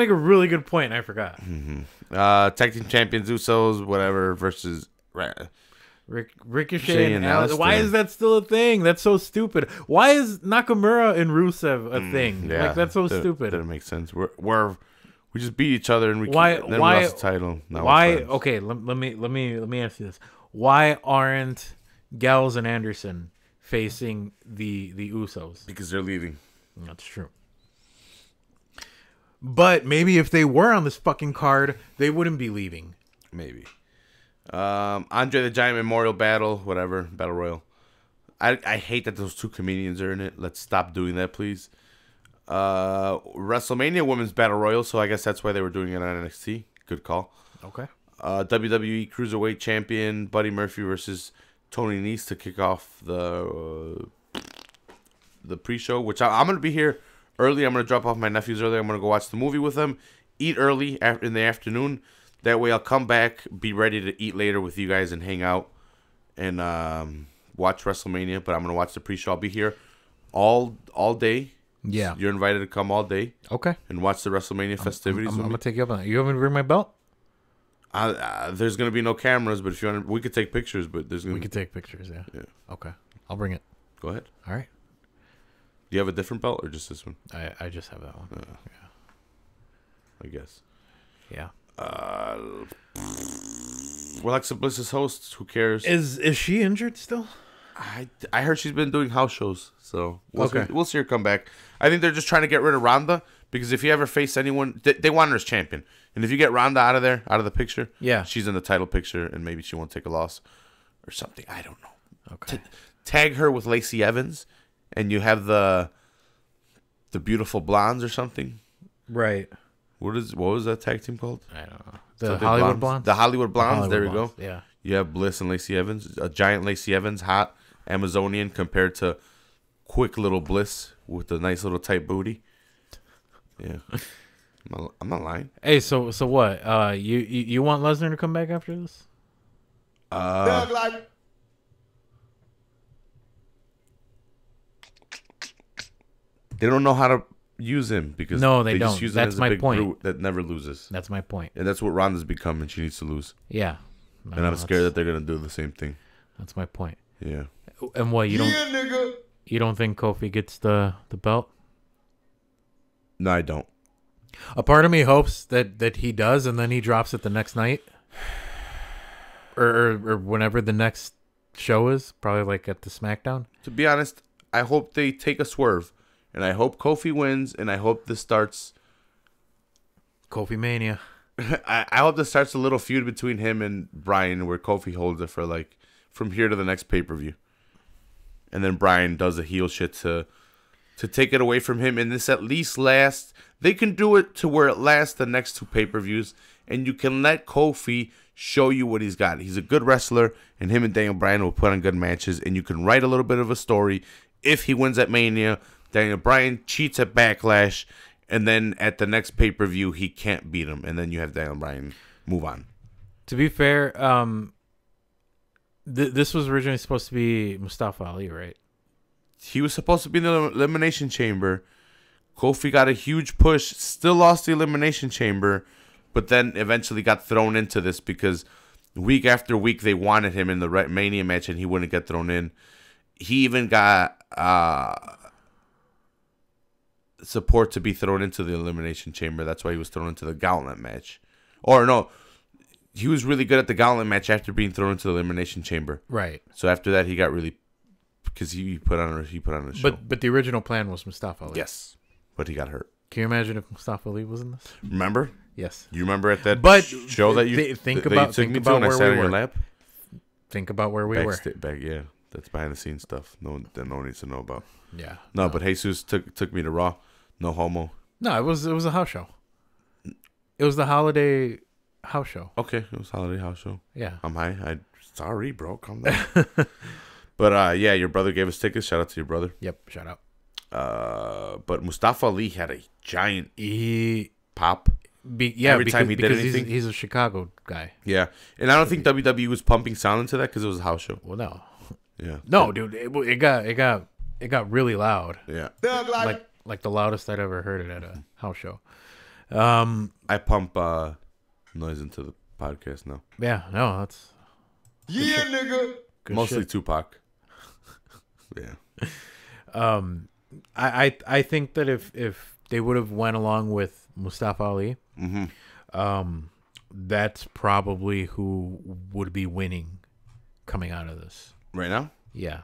a really good point and I forgot. Tag team champions Usos, whatever, versus Ricochet and Alice. Why is that still a thing? That's so stupid. Why is Nakamura and Rusev a thing? Yeah, that's so stupid. That makes sense. We just beat each other and we why we lost the title. Now why? Okay, let me ask you this. Why aren't Gallows and Anderson facing the Usos? Because they're leaving. That's true. But maybe if they were on this fucking card, they wouldn't be leaving. Maybe. Andre the Giant Memorial Battle, whatever, Battle Royal. I hate that those two comedians are in it. Let's stop doing that, please. WrestleMania Women's Battle Royal, so I guess that's why they were doing it on NXT. Good call. Okay. WWE Cruiserweight Champion Buddy Murphy versus Tony Nese to kick off the pre-show, which I'm going to be here early. I'm going to drop off my nephews early. I'm going to go watch the movie with them, eat early in the afternoon. That way I'll come back, be ready to eat later with you guys and hang out and watch WrestleMania. But I'm going to watch the pre-show. I'll be here all day. Yeah. You're invited to come all day. Okay. And watch the WrestleMania festivities. I'm going to take you up on that. You want me to bring my belt? There's going to be no cameras, but if you want, we could take pictures. But we could take pictures, yeah. Okay. I'll bring it. Go ahead. All right. Do you have a different belt or just this one? I just have that one. Yeah. I guess. Yeah. Alexa Bliss's host. Who cares? Is she injured still? I heard she's been doing house shows, so we'll see her come back. I think they're just trying to get rid of Ronda because if you ever face anyone, they want her as champion, and if you get Ronda out of the picture, yeah, she's in the title picture, and maybe she won't take a loss or something. I don't know. Okay. Tag her with Lacey Evans, and you have the beautiful blondes or something. Right. What was that tag team called? I don't know. The Hollywood Blondes? The Hollywood Blondes. There we go. Yeah. You have Bliss and Lacey Evans. A giant Lacey Evans, hot Amazonian compared to quick little Bliss with a nice little tight booty. Yeah. I'm not lying. Hey, so what? You want Lesnar to come back after this? They don't know how to use him because they don't. Just use That's him as my a big point. brute that never loses. That's my point. And that's what Ronda's become, and she needs to lose. Yeah. And I'm scared that they're gonna do the same thing. That's my point. Yeah. And what you don't think Kofi gets the belt? No, I don't. A part of me hopes that he does, and then he drops it the next night, or whenever the next show is, probably like at the SmackDown. To be honest, I hope they take a swerve, and I hope Kofi wins, and I hope this starts Kofi Mania. I hope this starts a little feud between him and Bryan, where Kofi holds it for like from here to the next pay-per-view, and then Bryan does a heel shit to take it away from him, and this at least lasts. They can do it to where it lasts the next two pay-per-views, and you can let Kofi show you what he's got. He's a good wrestler, and him and Daniel Bryan will put on good matches, and you can write a little bit of a story. If he wins at Mania, Daniel Bryan cheats at Backlash, and then at the next pay-per-view, he can't beat him, and then you have Daniel Bryan move on. To be fair, this was originally supposed to be Mustafa Ali, right? He was supposed to be in the Elimination Chamber. Kofi got a huge push, still lost the Elimination Chamber, but then eventually got thrown into this because week after week they wanted him in the Mania match and he wouldn't get thrown in. He even got support to be thrown into the Elimination Chamber. That's why he was thrown into the Gauntlet match. Or no, he was really good at the Gauntlet match after being thrown into the Elimination Chamber. Right. So after that he got really, because he put on a show. But the original plan was Mustafa Ali. Yes, but he got hurt. Can you imagine if Mustafa Ali was in this? Remember? Yes. You remember at that show that you think that about you took think me about to and I where sat we on your were. lap? Think about where we were. Yeah, that's behind the scenes stuff. No one needs to know about. Yeah. No, but Jesus took me to Raw. No homo. No, it was a house show. It was the holiday house show. Okay, it was holiday house show. Yeah. I'm high. Sorry, bro. Calm down. But yeah, your brother gave us tickets. Shout out to your brother. Yep. Shout out. But Mustafa Ali had a giant pop. Every time he did anything. He's a Chicago guy. Yeah, and I don't think WWE was pumping sound into that because it was a house show. Well, no. Yeah. No, dude. It got really loud. Yeah. Like the loudest I'd ever heard it at a house show. I pump noise into the podcast now. Yeah. No, that's. Yeah, nigga. Mostly shit. Tupac. Yeah. I think that if they would have went along with Mustafa Ali, that's probably who would be winning coming out of this. Right now? Yeah.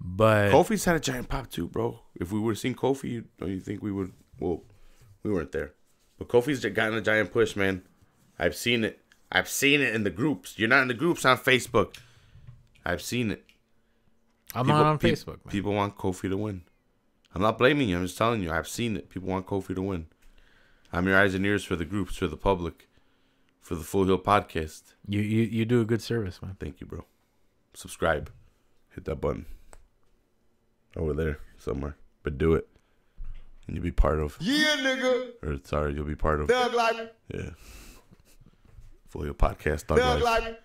But Kofi's had a giant pop too, bro. If we would have seen Kofi, don't you think we would? Well, we weren't there. But Kofi's gotten a giant push, man. I've seen it. I've seen it in the groups. You're not in the groups on Facebook. I've seen it. I'm not on Facebook, man. People want Kofi to win. I'm not blaming you. I'm just telling you. I've seen it. People want Kofi to win. I'm your eyes and ears for the groups, for the public, for the Full Heel podcast. You do a good service, man. Thank you, bro. Subscribe. Hit that button. Over there somewhere. But do it. And you'll be part of. Yeah, nigga. Or, sorry, you'll be part of. Thug life. Yeah. Full Heel podcast. Thug Thug Life. life.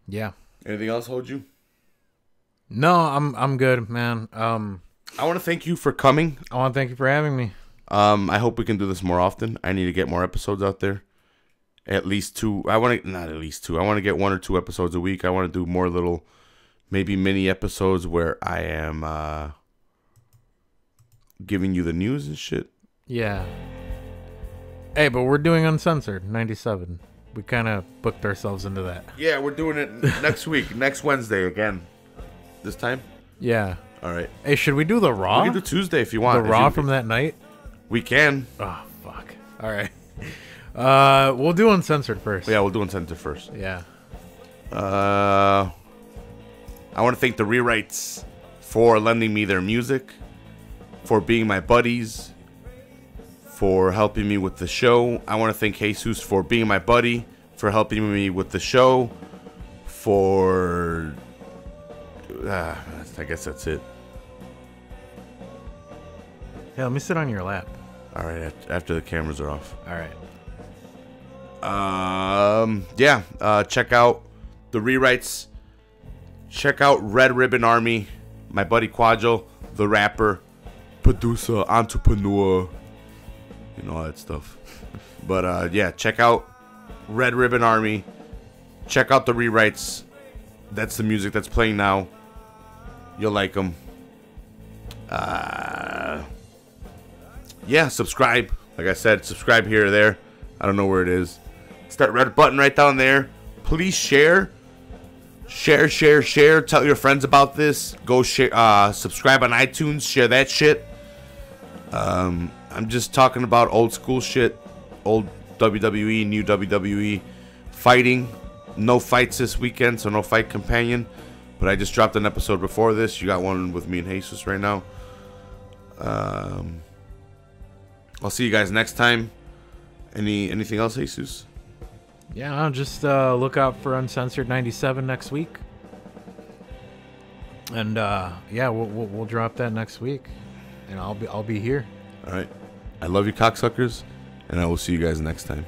Yeah. Anything else hold you? No, I'm good, man. I want to thank you for coming. I want to thank you for having me. I hope we can do this more often. I need to get more episodes out there. At least 2. Not at least 2. I want to get 1 or 2 episodes a week. I want to do more little, maybe mini episodes where I am giving you the news and shit. Yeah. Hey, but we're doing Uncensored 97. We kind of booked ourselves into that. Yeah, we're doing it next week, next Wednesday again. This time? Yeah. All right. Hey, should we do the Raw? We can do Tuesday if you want. The Raw from that night? We can. Oh, fuck. All right. We'll do Uncensored first. Yeah, we'll do Uncensored first. Yeah. I want to thank the Rewrites for lending me their music, for being my buddies, for helping me with the show. I want to thank Jesus for being my buddy, for helping me with the show, for... I guess that's it. Yeah, let me sit on your lap. All right, after the cameras are off. All right. Check out the Rewrites. Check out Red Ribbon Army. My buddy Quadro, the rapper, producer, entrepreneur, all that stuff. But check out Red Ribbon Army. Check out the Rewrites. That's the music that's playing now. You'll like them. Subscribe. Like I said, subscribe here or there. I don't know where it is. Start red button right down there. Please share. Share. Tell your friends about this. Go share. Subscribe on iTunes. Share that shit. I'm just talking about old school shit. Old WWE, new WWE. Fighting. No fights this weekend, so no fight companion. But I just dropped an episode before this. You got one with me and Jesus right now. I'll see you guys next time. Anything else, Jesus? Yeah, I'll just look out for Uncensored 97 next week. And we'll drop that next week. And I'll be here. All right. I love you, cocksuckers, and I will see you guys next time.